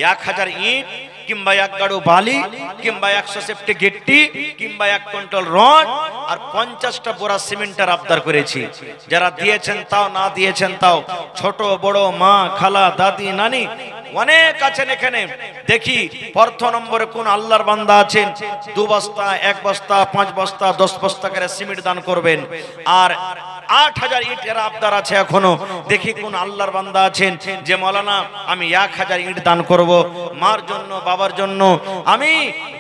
1000 ইট কিংবা 1 গাড়ু বালি কিংবা 100 সেফটি গিট্টি কিংবা 1 কুইন্টাল রড আর 50টা বোরা সিমেন্টের আবদার করেছি। যারা দিয়েছেন তাও, না দিয়েছেন তাও, ছোট বড় মা খালা দাদি নানি অনেক আছেন এখানে। দেখি প্রথম নম্বরে কোন আল্লাহর বান্দা আছেন 2 বস্তা, 1 বস্তা, 5 বস্তা, 10 বস্তা করে সিমেন্ট দান করবেন। আর 8000 ইটের আবদার আছে এখনো। দেখি কোন আল্লাহর বান্দা আছেন যে মাওলানা আমি 1000 ইট দান করব, মার জন্য বাবার জন্য আমি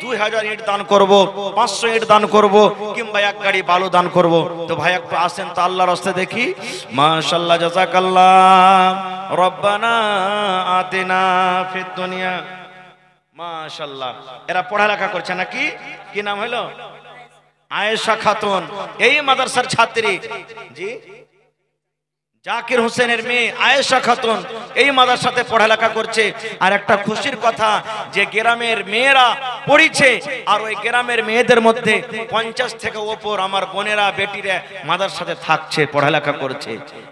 2000 ইট দান করব, 500 ইট দান করব, কিংবা এক গাড়ি বালু দান করব। তো ভাই একটু আসেন তো আল্লাহর রাস্তে দেখি। মাশাআল্লাহ, জাযাকাল্লাহ, রব্বানা আতিনা ফিদ দুনিয়া। মাশাআল্লাহ, এরা পড়ালেখা করছে নাকি? কি নাম হলো? আয়েশা খাতুন, এই মাদ্রাসার ছাত্রী। জি, জাকির হোসেনের মেয়ে আয়েশা খাতুন এই মাদ্রাসাতে পড়ালেখা করছে। আর একটা খুশির কথা যে গ্রামের মেয়েরা পড়িছে, আর ওই গ্রামের মেয়েদের মধ্যে 50 থেকে ওপর আমার বোনেরা বেটিরা মাদ্রাসাতে থাকছে, পড়ালেখা করছে।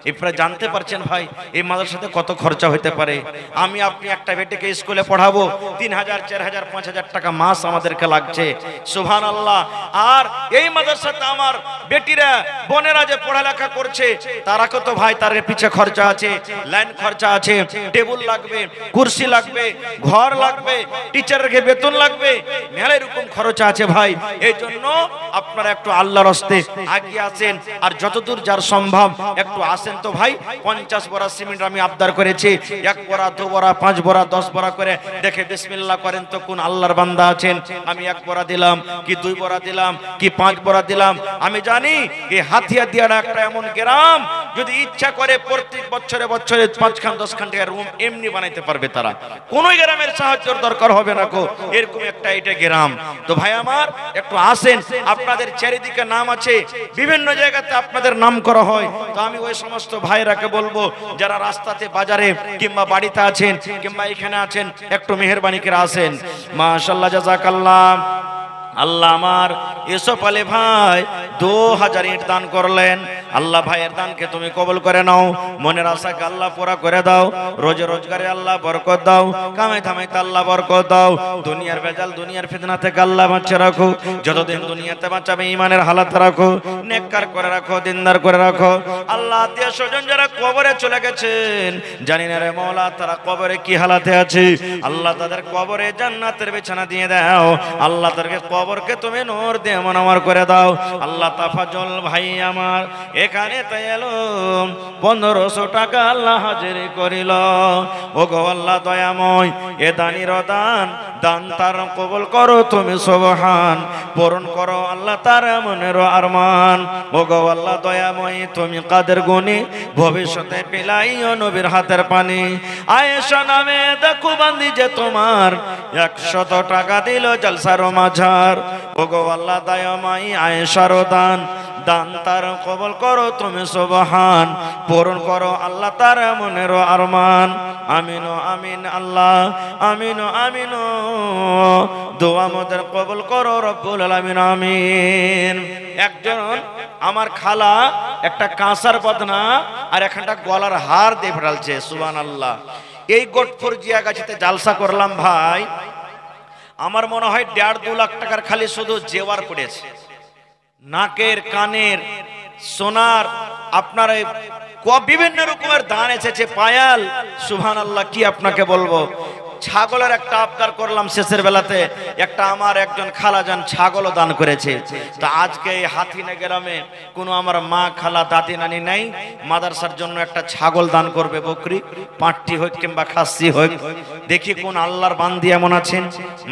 এরপরে জানতে পারছেন ভাই এই মাদ্রাসাতে কত খরচা হতে পারে। আমি আপনি একটা বেটিকে স্কুলে পড়াবো 3000, 4000, 5000 টাকা মাস আমাদেরকে লাগছে। সুবহানাল্লাহ। আর এই মাদ্রাসাতে আমার বেটিরা বোনেরা যে পড়ালেখা করছে তারা কত ভাই, তার পিছে খরচা আছে, লাইন খরচা আছে, টেবিল লাগবে, কুরসি লাগবে, ঘর লাগবে, টিচারকে বেতন লাগবে, মেলা এরকম খরচা আছে ভাই। এই জন্য আপনারা একটু আল্লাহর রাস্তে এগিয়ে আসেন, আর যতদূর যার সম্ভব একটু আসেন তো ভাই। 50 বড়া সিমেন্ট আমি আবদার করেছি, 1 বড়া, 2 বড়া, 5 বড়া, 10 বড়া করে দেখে বিসমিল্লাহ করেন তো কোন আল্লাহর বান্দা আছেন। আমি 1 বড়া দিলাম, কি 2 বড়া দিলাম, কি 5 বড়া দিলাম। আমি জানি এই হাতিয়া দিয়াটা একটা এমন গ্রাম, যদি ইচ্ছা করে প্রত্যেক বছরে বছরে 5 খান 10 খান টাকার রুম এমনি বানাইতে পারবে তারা, কোন গ্রামের সাহায্যের দরকার হবে না কো, এরকম একটা এটা গ্রাম। তো ভাই আমার একটু আসেন, আপনাদের চারিদিকে নাম আছে, বিভিন্ন জায়গাতে আপনাদের নাম করা হয়। তো আমি ওই সমস্ত ভাইরাকে বলবো যারা রাস্তাতে বাজারে কিংবা বাড়িতে আছেন কিংবা এখানে আছেন, একটু মেহেরবানি করে আসেন। মাশাআল্লাহ, জাযাকাল্লাহ। আল্লাহ আমার ইউসুফ আলী ভাই 2000 ইট দান করলেন। আল্লাহ ভাইয়ের দানকে তুমি কবুল করে নাও, মনের আশাকে আল্লাহ পুরা করে দাও, রোজে রোজগারে আল্লাহ বরকত দাও, কামাই ধামাইতে আল্লাহ বরকত দাও, দুনিয়ার বেজাল দুনিয়ার ফিতনা থেকে আল্লাহ বাঁচিয়ে রাখো, যতদিন দুনিয়াতে বাঁচাবে ঈমানের হালাত রাখো, নেককার করে রাখো, দিনদার করে রাখো। আল্লাহ আত্মীয় স্বজন যারা কবরে চলে গেছেন, জানি না রে মওলা তারা কবরে কি হালাতে আছে, আল্লাহ তাদের কবরে জান্নাতের বিছানা দিয়ে দাও। আল্লাহ তাদেরকে কবরকে তুমি নূর দিয়ে মনোমর করে দাও। আল্লাহ তাফাজ্জল ভাই আমার এখানে তাই এলো 1500 টাকা আল্লাহ হাজিরি করিল। ও গো আল্লাহ দয়াময়, এ দানির দান দান তার কবুল করো তুমি সুবহান, পূরণ করো আল্লাহ তার মনের আরমান। ও গো আল্লাহ দয়াময়, তুমি কাদের গুণী, ভবিষ্যতে পিলাইও নবীর হাতের পানি। আয়েশা নামে দেখো বান্দি যে তোমার 100 টাকা দিল জলসার মাঝার। ও গো আল্লাহ দয়াময়, আয়েশার দান দান তার কবুল করো তুমি সুবহান, পূরণ করো আল্লাহ তার মনের আরমান। আমিন আমিন আল্লাহ, আমিন আমিন, দোয়া আমাদের কবুল করো রব্বুল আলামিন, আমিন। একজন আমার খালা একটা কাঁসার বদনা আর একটা গলার হার দিয়ে ফেলছে, সুবহানাল্লাহ। এই গোটপুর জিয়াগাছিতে জালসা করলাম ভাই, আমার মনে হয় 1.5-2 লাখ টাকার খালি শুধু জেওয়ার পড়েছে, নাকের কানের সোনার, আপনার বিভিন্ন রকমের দান এসেছে, পায়াল, সুবহানাল্লাহ। কি আপনাকে বলবো, ছাগলের একটা আবদার করলাম শেষের বেলাতে, একটা আমার একজন খালাজান ছাগলও দান করেছে। তো আজকে এই হাতিনা গ্রামে কোনো আমার মা খালা দাদি নানি নাই, মাদ্রাসার জন্য একটা ছাগল দান করবে, বকরি পাঁঠটি হোক কিংবা খাসি হোক। দেখি কোন আল্লাহর বান্দি এমন আছেন,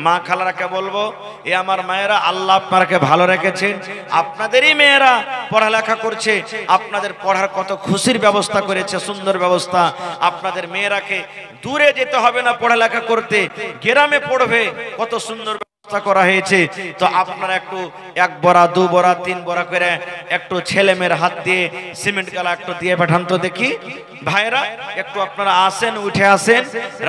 মা খালারাকে বলবো, এ আমার মায়েরা আল্লাহ আপনারাকে ভালো রেখেছেন, আপনাদেরই মেয়েরা পড়ালেখা করছে, আপনাদের পড়ার কত খুশির ব্যবস্থা করেছে, সুন্দর ব্যবস্থা। আপনাদের মেয়েরাকে দূরে যেতে হবে না পড়ালেখা করতে, গ্রামে পড়বে, কত সুন্দর ব্যবস্থা করা হয়েছে। তো আপনারা একটু 1 বড়া 2 বড়া 3 বড়া করে একটু ছেলে মেয়ের হাত দিয়ে সিমেন্ট গালা একটু দিয়ে পাঠান তো দেখি। ভাইরা একটু আপনারা আসেন, উঠে আসেন,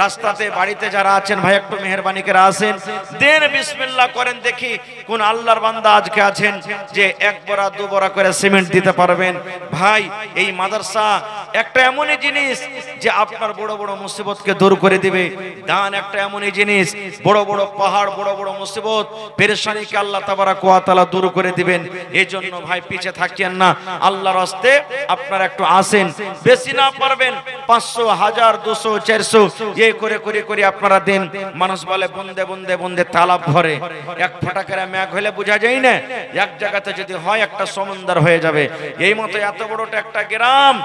রাস্তাতে বাড়িতে যারা আছেন ভাই একটু মেহেরবানি করে আসেন, দেন বিসমিল্লাহ করেন, দেখি কোন আল্লাহর বান্দা আজকে আছেন যে 1 বড়া 2 বড়া করে সিমেন্ট দিতে পারবেন। ভাই এই মাদ্রাসা একটা এমনই জিনিস যে আপনার বড় বড় মুসিবতকে দূর করে দিবে। দান একটা এমনই জিনিস, বড় বড় পাহাড়, বড় বড় মুসিবত পেরেশানিকে আল্লাহ তাবারাক ওয়া তাআলা দূর করে দিবেন। এই জন্য ভাই পিছে থাকিয়েন না, আল্লাহর রাস্তে আপনারা একটু আসেন। বেশি না পারবেন 500, 1000, 200, 400 এই করে করে করে আপনারা দেন। মানুষ বলে বন্দে বন্দে বন্দে তালাব ভরে, এক ফোঁটা করে মেঘ হলে বোঝা যায় না, এক জায়গাতে যদি হয় একটা সমুদ্র হয়ে যাবে। এই মতো এত বড়টা একটা গ্রাম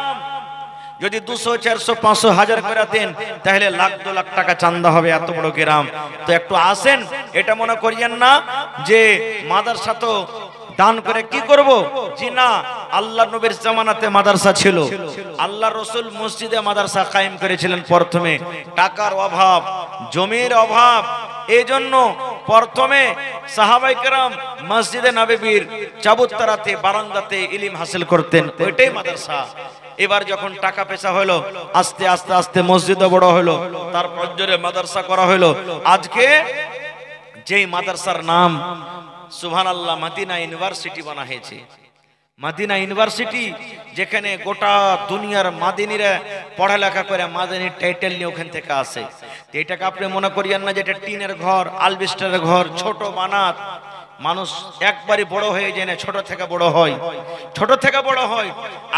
যদি 200, 400, 500, 1000 করে দেন তাহলে লাখ 2 লাখ টাকা চান্দা হবে, এত বড় গ্রাম। তো একটু আসেন, এটা মনে করিয়েন না যে মাদ্রাসা তো দান করে কি করব। জি না, আল্লাহ নবীর জামানাতে মাদ্রাসা ছিল, আল্লাহ রসুল মসজিদে মাদ্রাসা কায়েম করেছিলেন। প্রথমে টাকার অভাব, জমির অভাব, এই জন্য প্রথমে সাহাবায়ে কেরাম মসজিদে নববীর চাবুত্তরাতে বারান্দাতে ইলম হাসিল করতেন, ওইটাই মাদ্রাসা। এবার যখন টাকা পয়সা হলো, আস্তে আস্তে আস্তে মসজিদও বড় হলো, তারপর জোরে মাদ্রাসা করা হলো। আজকে যেই মাদ্রাসার নাম সুবহানাল্লাহ মদিনা ইউনিভার্সিটি বানা হয়েছে, মদিনা ইউনিভার্সিটি, যেখানে গোটা দুনিয়ার মাদিনীরা পড়ালেখা করে মাদিনীর টাইটেল নিয়ে ওখান থেকে আসে। এটাকে আপনি মনে করিয়েন না যে এটা টিনের ঘর, আলবেস্টারের ঘর, ছোট বানাত। মানুষ একবারই বড় হয়ে যায় না, ছোট থেকে বড় হয়, ছোট থেকে বড় হয়।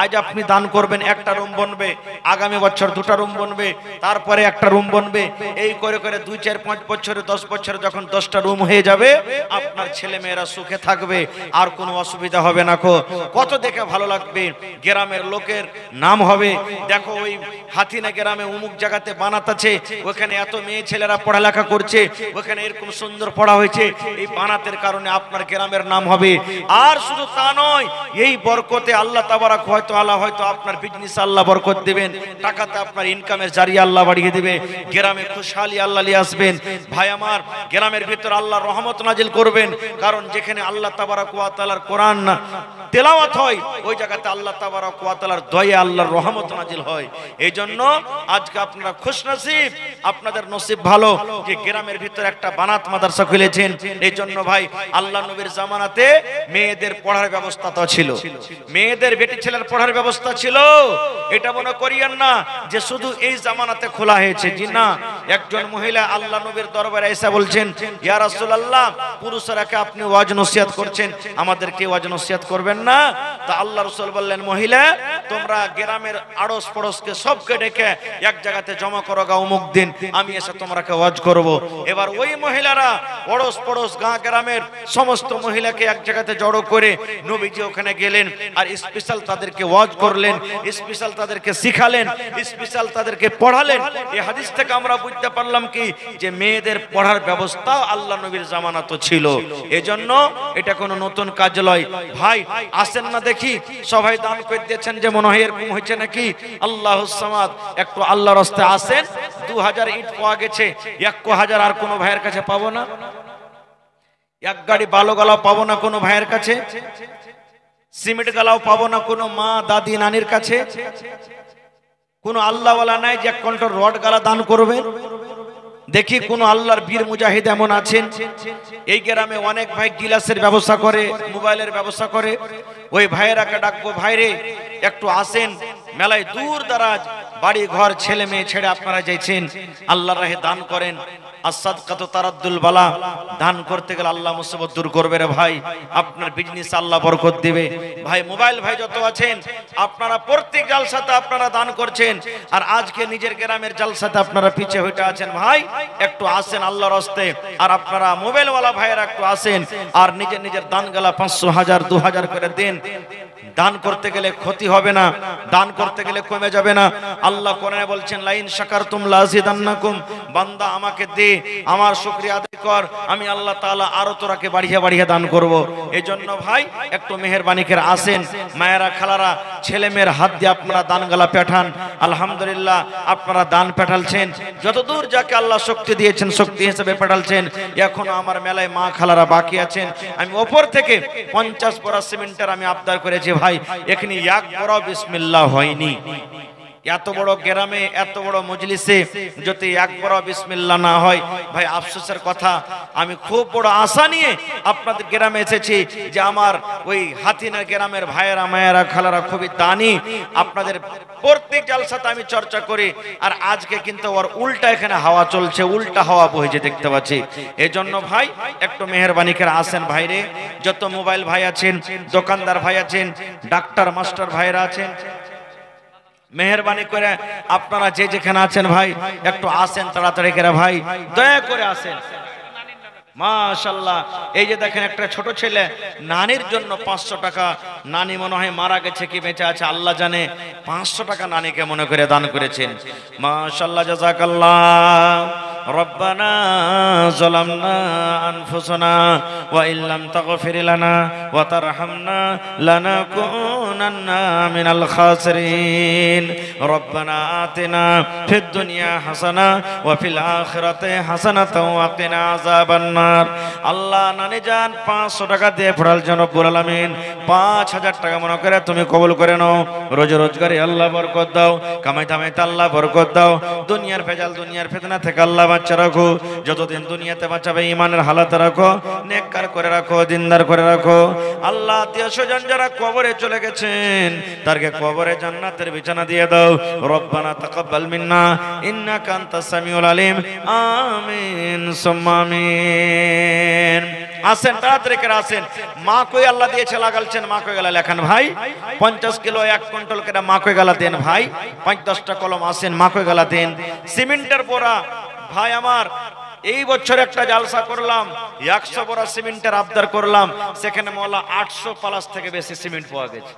আজ আপনি দান করবেন, একটা রুম বনবে, আগামী বছর 2টা রুম বনবে, তারপরে একটা রুম বনবে, এই করে করে 2, 4, 5 বছরে 10 বছরে যখন 10টা রুম হয়ে যাবে, আপনার ছেলে মেয়েরা সুখে থাকবে, আর কোনো অসুবিধা হবে না। কত দেখে ভালো লাগবে, গ্রামের লোকের নাম হবে, দেখো ওই হাতিনা গ্রামে অমুক জায়গাতে বানাত আছে, ওখানে এত মেয়ে ছেলেরা পড়ালেখা করছে, ওখানে এরকম সুন্দর পড়া হয়েছে, এই বানাতের কারণে আপনার গ্রামের নাম হবে। আর শুধু তা নয়, এই বরকতে আল্লাহ তাবারাক ওয়া তাআলা হয়তো আপনার বিজনেস আল্লাহ বরকত দিবেন, টাকাতে আপনার ইনকামের জারিয়া আল্লাহ বাড়িয়ে দিবে, গ্রামে খুশহালি আল্লাহ নিয়ে আসবেন। ভাই আমার, গ্রামের ভিতর আল্লাহ রহমত নাজিল করবেন, কারণ যেখানে আল্লাহ তাবারাক ওয়া তাআলার কোরআন তেলাওয়াত হয়, ওই জায়গাতে আল্লাহ তাবারাক ওয়া তাআলার দয়া, আল্লাহর রহমত নাজিল হয়। এই জন্য আজকে আপনারা খুশনসিব, আপনাদের নসিব ভালো যে গ্রামের ভিতর একটা বানাত মাদ্রাসা খুলেছেন। এই জন্য ভাই, আল্লাহ নবীর জামানাতে মেয়েদের পড়ার ব্যবস্থা তো ছিল, মেয়েদের বেটি ছেলের পড়ার ব্যবস্থা ছিল। এটা মনে করিয়েন না যে শুধু এই জামানাতে খোলা হয়েছে। জি না, একজন মহিলা আল্লাহ নবীর দরবারে এসে বলছেন, ইয়া রাসূলুল্লাহ, পুরুষরাকে আপনি ওয়াজ নসিহত করছেন, আমাদেরকে ওয়াজ নসিহত করবেন না? তা আল্লাহ রাসূল বললেন, মহিলা, তোমরা গ্রামের আড়স পড়োশকে সবকে ডেকে এক জায়গাতে জমা করো গা, অমুক দিন আমি এসে তোমরাকে ওয়াজ করব। এবার ওই মহিলারা আড়স পড়োশ গাঁ গ্রামের সমস্ত মহিলাকে এক জায়গাতে জড়ো করে নবীজি ওখানে গেলেন, আর স্পেশাল তাদেরকে ওয়াজ করলেন, স্পেশাল তাদেরকে শিখালেন, স্পেশাল তাদেরকে পড়ালেন। এই হাদিস থেকে আমরা বুঝতে পারলাম কি, যে মেয়েদের পড়ার ব্যবস্থা আল্লাহ নবীর জামানাতে ছিল। এজন্য এটা কোনো নতুন কাজ নয়। ভাই আসেন না দেখি, সবাই দান করে দিয়েছেন যে মনে হয় এরকম হয়েছে নাকি। আল্লাহুস সামাদ, একটু আল্লাহর রাস্তায় আসেন। 2000 ইট পাওয়া গেছে, 1000 আর কোনো ভাইয়ের কাছে পাবো না, এক গাড়ি বালো গালাও পাবো না কোনো ভাইয়ের কাছে, সিমেন্ট গালাও পাবো না কোনো মা দাদি নানির কাছে। কোনো আল্লাহওয়ালা নাই যে 1 কন্টর রড গালা দান করবে। দেখি কোন আল্লাহর বীর মুজাহিদ এমন আছেন। এই গ্রামে অনেক ভাই গিলাসের ব্যবসা করে, মোবাইলের ব্যবসা করে। ওই ভাইয়েরাকে ডাকবো, ভাইরে একটু আসেন, মেলায় দূর দারাজ বাড়ি ঘর ছেলে মেয়ে ছেড়ে আপনারা যাইছেন, আল্লাহর রাহে দান করেন। আসাদকাতু তারাদ্দুল বালা, দান করতে গেলে আল্লাহ মুসিবত দূর করবে রে ভাই, আপনার বিজনেস আল্লাহ বরকত দিবে। ভাই মোবাইল ভাই যত আছেন, আপনারা প্রত্যেক জালসাতে আপনারা দান করছেন, আর আজকে নিজের গ্রামের জালসাতে আপনারা পিছে হইতে আছেন। ভাই একটু আসেন আল্লাহর রাস্তে, আর আপনারা মোবাইল ওয়ালা ভাইয়েরা একটু আসেন, আর নিজের নিজের দান গেলা 500, 1000, 2000 করে দেন। দান করতে গেলে ক্ষতি হবে না, দান করতে গেলে কমে যাবে না। আল্লাহ কোরআনে বলছেন, লাইন শাকারতুম লাযিদান্নাকুম, বান্দা আমাকে দে, আমার শুকরিয়া আদায় কর, আমি আল্লাহ তাআলা আরো তোরাকে বাড়িয়ে বাড়িয়ে দান করব। এজন্য ভাই একটু মেহেরবানি করে আসেন, মায়েরা খালারা ছেলে মেয়ের হাত দিয়ে আপনারা দান গালা পাঠান। আলহামদুলিল্লাহ আপনারা দান পাঠালছেন, যতদূর যাকে আল্লাহ শক্তি দিয়েছেন শক্তি হিসেবে পাঠালছেন। এখনো আমার মেলায় মা খালারা বাকি আছেন, আমি ওপর থেকে 50 বড়া সিমেন্টের আমি আবদার করেছি। ভাই এখানে এক বড় বিসমিল্লাহ হয়নি, এত বড় গ্রামে এত বড় মজলিসে যদি একবার বিসমিল্লাহ না হয় ভাই আফসোসের কথা। আমি খুব বড় আশা নিয়ে আপনাদের গ্রামে এসেছি যে আমার ওই হাতিনার গ্রামের ভাইয়েরা মায়েরা খালারা খুবই দানি, আপনাদের প্রত্যেক জালসাতে আমি চর্চা করি। আর আজকে কিন্তু ওর উল্টা এখানে হাওয়া চলছে, উল্টা হাওয়া বইছে দেখতে পাচ্ছি। এজন্য ভাই একটু মেহেরবানি করে আসেন ভাইরে, যত মোবাইল ভাই আছেন, দোকানদার ভাই আছেন, ডাক্তার মাস্টার ভাইরা আছেন, মেহেরবানি করে আপনারা যে যেখানে আছেন ভাই একটু আসেন তাড়াতাড়ি করে ভাই, দয়া করে আসেন। মাশাআল্লাহ, এই যে দেখেন একটা ছোট ছেলে নানির জন্য 500 টাকা, নানি মনে হয় মারা গেছে কি বেঁচে আছে আল্লাহ জানে, 500 টাকা নানিকে মনে করে দান করেছেন। মাশাআল্লাহ, জাযাকাল্লাহ। রব্বানা যালামনা আনফুসানা ওয়া ইল্লাম তাগফির লানা ওয়া তারহামনা লানাকুনান্না মিনাল খাসিরিন। রব্বানা আতিনা ফিদ দুনিয়া হাসানা ওয়া ফিল আখিরাতি হাসানাতাও ওয়া কিনা আযাবান নার। আল্লাহ নানি জান 500 টাকা দিয়ে পড়াল জন্য রব্বুল আলামিন 5000 টাকা মনে করে তুমি কবুল করে নাও। রোজ রোজগারে আল্লাহ বরকত দাও, কামাই দামাইতে আল্লাহ বরকত দাও, দুনিয়ার ভেজাল দুনিয়ার ফিতনা থেকে আল্লাহ বাঁচা রাখো, যতদিন দুনিয়াতে বাঁচাবে ঈমানের হালাত রাখো, নেককার করে রাখো, দিনদার করে রাখো। আল্লাহ আত্মীয় স্বজন যারা কবরে চলে গেছেন তারকে কবরে জান্নাতের বিছানা দিয়ে দাও। রব্বানা তাকাব্বাল মিন্না ইন্নাকা আনতাস সামিউল আলিম। আমিন সুম্মা আমিন। আসেন তাড়াতাড়ি করে আসেন। মা কই আল্লাহ দিয়েছে লাগালছেন, মা কই গেলা লেখান ভাই। 50 কিলো 1 কুইন্টাল করে মা কই গেলা দেন ভাই। 5-10টা কলম আসেন, মা কই গেলা দেন। সিমেন্টের বোরা ভাই আমার এই বছর একটা জালসা করলাম, 100 বড় সিমেন্টের আবদার করলাম, সেখানে মোলা 800 প্লাস থেকে বেশি সিমেন্ট পাওয়া গেছে।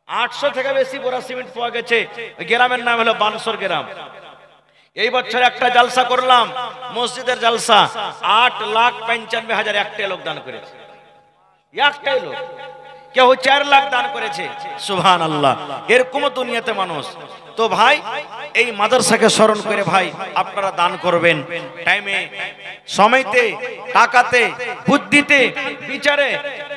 800 থেকে বেশি বড় সিমেন্ট পাওয়া গেছে। গ্রামের নাম হলো বানসর গ্রাম। এই বছর একটা জালসা করলাম, মসজিদের জালসা, 8,95,000 একটাই লোক দান করেছে। একটাই লোক, কেউ 4 লাখ দান করেছে। সুবহানাল্লাহ, এরকম দুনিয়াতে মানুষ। তো ভাই এই মাদ্রাসাকে স্মরণ করে ভাই আপনারা দান করবেন, টাইমে সময়তে টাকাতে বুদ্ধিতে বিচারে।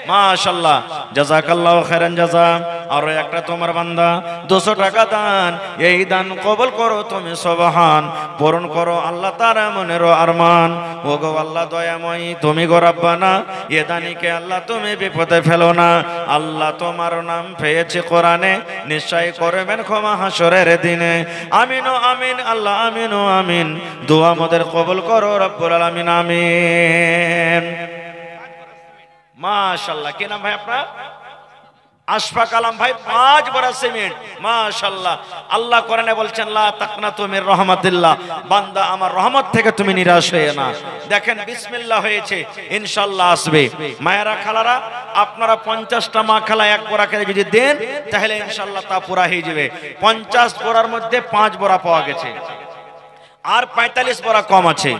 মাশাআল্লাহ, জাযাকাল্লাহু খাইরান জাযা। আর একটা তোমার বান্দা 200 টাকা দান, এই দান কবুল করো তুমি সুবহান, পূরণ করো আল্লাহ তার মনের আরমান। ও গো আল্লাহ দয়াময় তুমি গো রব্বানা, এ দানিকে আল্লাহ তুমি বিপদে ফেলো না। আল্লাহ তোমার নাম পেয়েছে কোরআনে, নিশ্চয় করবেন ক্ষমা হাসরের দিনে। আমিন ও আমিন আল্লাহ, আমিন ও আমিন। দোয়া আমাদের কবুল করো রব্বুল আলামিন, আমিন। মাশাআল্লাহ, কি নাম ভাই আপনার? আশফাক আলম ভাই, 5 বড় সিমেন্ট। মাশাআল্লাহ, আল্লাহ কোরআনে বলছেন লা তাকনাতু মির রাহমাতিল্লাহ, বান্দা আমার রহমত থেকে তুমি নিরাশ হয়ে না। দেখেন বিসমিল্লাহ হয়েছে, ইনশাআল্লাহ আসবে। মায়েরা খালারা আপনারা 50টা মা খালা এক বড়া করে যদি দেন তাহলে ইনশাআল্লাহ তা পুরা হয়ে যাবে। 50 বড়ার মধ্যে 5 বড়া পাওয়া গেছে, আর 45 বড়া কম আছে।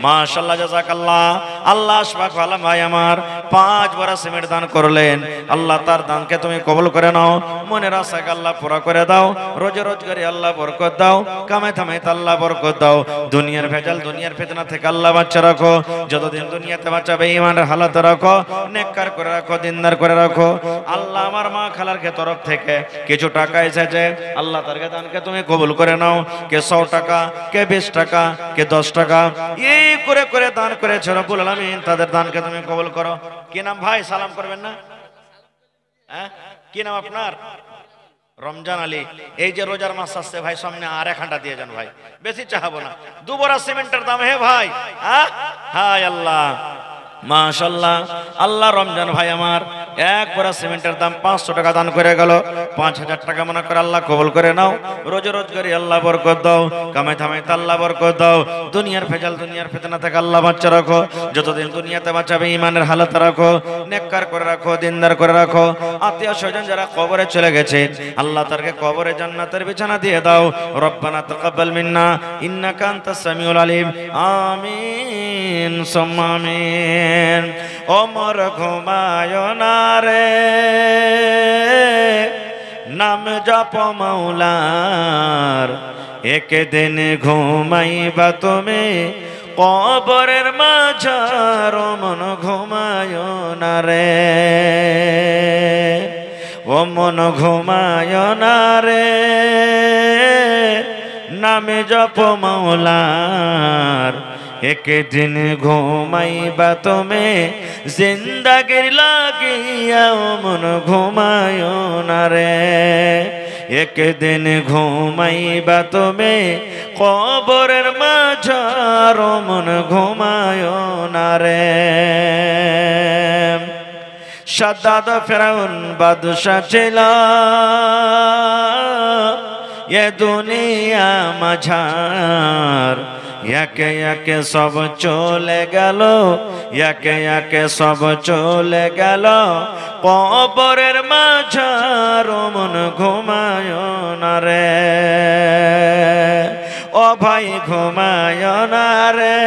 মাশাআল্লাহ, জাযাকাল্লাহ। আল্লাহ আশফাক আলম ভাই আমার 5 বড়া সিমেন্ট দান করলেন, আল্লাহ তার দানকে তুমি কবুল করে নাও, মনের আশাকে আল্লাহ পুরা করে দাও, রোজে রোজগারে আল্লাহ বরকত দাও, কামাই থামাইতে আল্লাহ বরকত দাও, দুনিয়ার ভেজাল দুনিয়ার ফিতনা থেকে আল্লাহ বাঁচা রাখো, যতদিন দুনিয়াতে বাঁচাবে ঈমানের হালাত রাখো, নেককার করে রাখো, দিনদার করে রাখো। আল্লাহ আমার মা খালার তরফ থেকে কিছু টাকা এসেছে, আল্লাহ তার দানকে তুমি কবুল করে নাও। কে 100 টাকা, কে 20 টাকা, কে 10 টাকা, এই করে করে দান করেছে রব্বুল আলামিন, তাদের দানকে তুমি কবুল করো। কি নাম ভাই? সালাম করবেন না? হ্যাঁ, কি নাম আপনার? রমজান আলী। এই যে রোজার মাস আসছে ভাই, সামনে আর 1 ঘন্টা দিয়ে যান ভাই, বেশি চাহাবো না। 2 বড়া সিমেন্টের দাম হে ভাই। হায় আল্লাহ, মাশাআল্লাহ। আল্লাহ রমজান ভাই আমার 1 বড়া সিমেন্টের দাম 500 টাকা দান করে গেল। 5000 টাকা মনে করে আল্লাহ কবুল করে নাও, রোজে রোজগারে আল্লাহ বরকত দাও, কামাই থামাইতে আল্লাহ বরকত দাও, দুনিয়ার ভেজাল দুনিয়ার ফিতনা থেকে আল্লাহ বাঁচা রাখো, যতদিন দুনিয়াতে বাঁচাবে ঈমানের হালাত রাখো, নেককার করে রাখো, দিনদার করে রাখো। আত্মীয় স্বজন যারা কবরে চলে গেছে আল্লাহ তারকে কবরে জান্নাতের বিছানা দিয়ে দাও। রব্বানা তাকাব্বাল মিন্না ইন্নাকা আনতাস সামিউল আলিম। আমিন সুম্মা আমিন। ওমর ঘুমায় না রে, নাম জপ মাওলার, একদিন ঘুমাইবা তুমি কবরের মাঝার, মন ঘুমায় না রে। মন ঘুমায় না রে, নামে জপ মাওলার, একদিন ঘুমাইবা তুমি জিন্দাগির লাগিয়া মন ঘুমায় না রে, একদিন ঘুমাইবা তুমি কবরের মাঝার মন ঘুমায় না রে। শাদ্দাদ ফেরাউন বাদশাহ ছিল এ দুনিয়া মাঝার, একে একে সব চলে গেল, একে একে সব চলে গেল কবরের মাঝার মন ঘুমায় না রে, ও ভাই ঘুমায় না রে,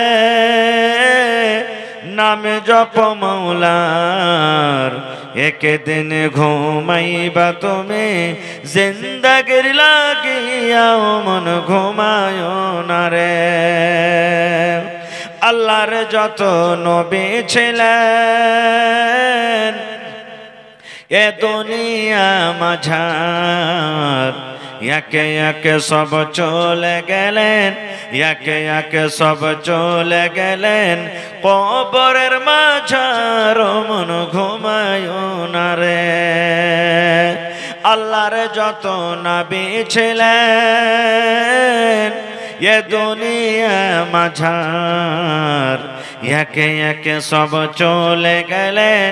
নামে জপ মাওলার, একদিন ঘুমাইবা তুমি জিন্দাগির লাগিয়া মন ঘুমায় না রে। আল্লাহর যত নবী ছিলেন এ দুনিয়া মাঝার, একে একে সব চলে গেলেন, একে একে সব চলে গেলেন কবরের মাঝার মন ঘুমায় না রে। আল্লাহর যত নবী ছিলেন এ দুনিয়া মাঝার, একে একে সব চলে গেলেন,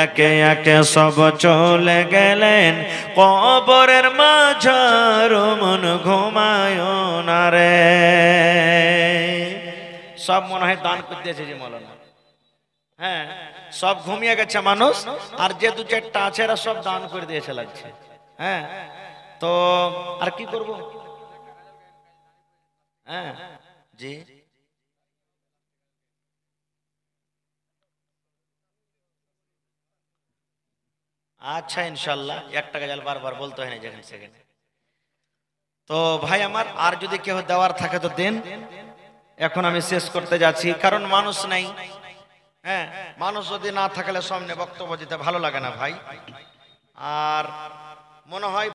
একে একে সব চলে গেলেন কবরের মাঝার মন ঘুমায় না রে। সব মনে হয় দান করে দিয়েছে যে মৌলানা, হ্যাঁ সব ঘুমিয়ে গেছে মানুষ, আর যে দু চারটা আছে এরা সব দান করে দিয়েছে লাগছে। হ্যাঁ তো আর কি করব? হ্যাঁ জি আচ্ছা ইনশাল্লাহ, 1 টাকা জাল বারবার বলতে হয় না যেখানে সেখানে। তো ভাই আমার আর যদি কেউ দেওয়ার থাকে তো দেন, এখন আমি শেষ করতে যাচ্ছি, কারণ মানুষ নাই। হ্যাঁ মানুষ যদি না থাকলে সামনে বক্তব্য দিতে ভালো লাগে না ভাই, আর মনে হয়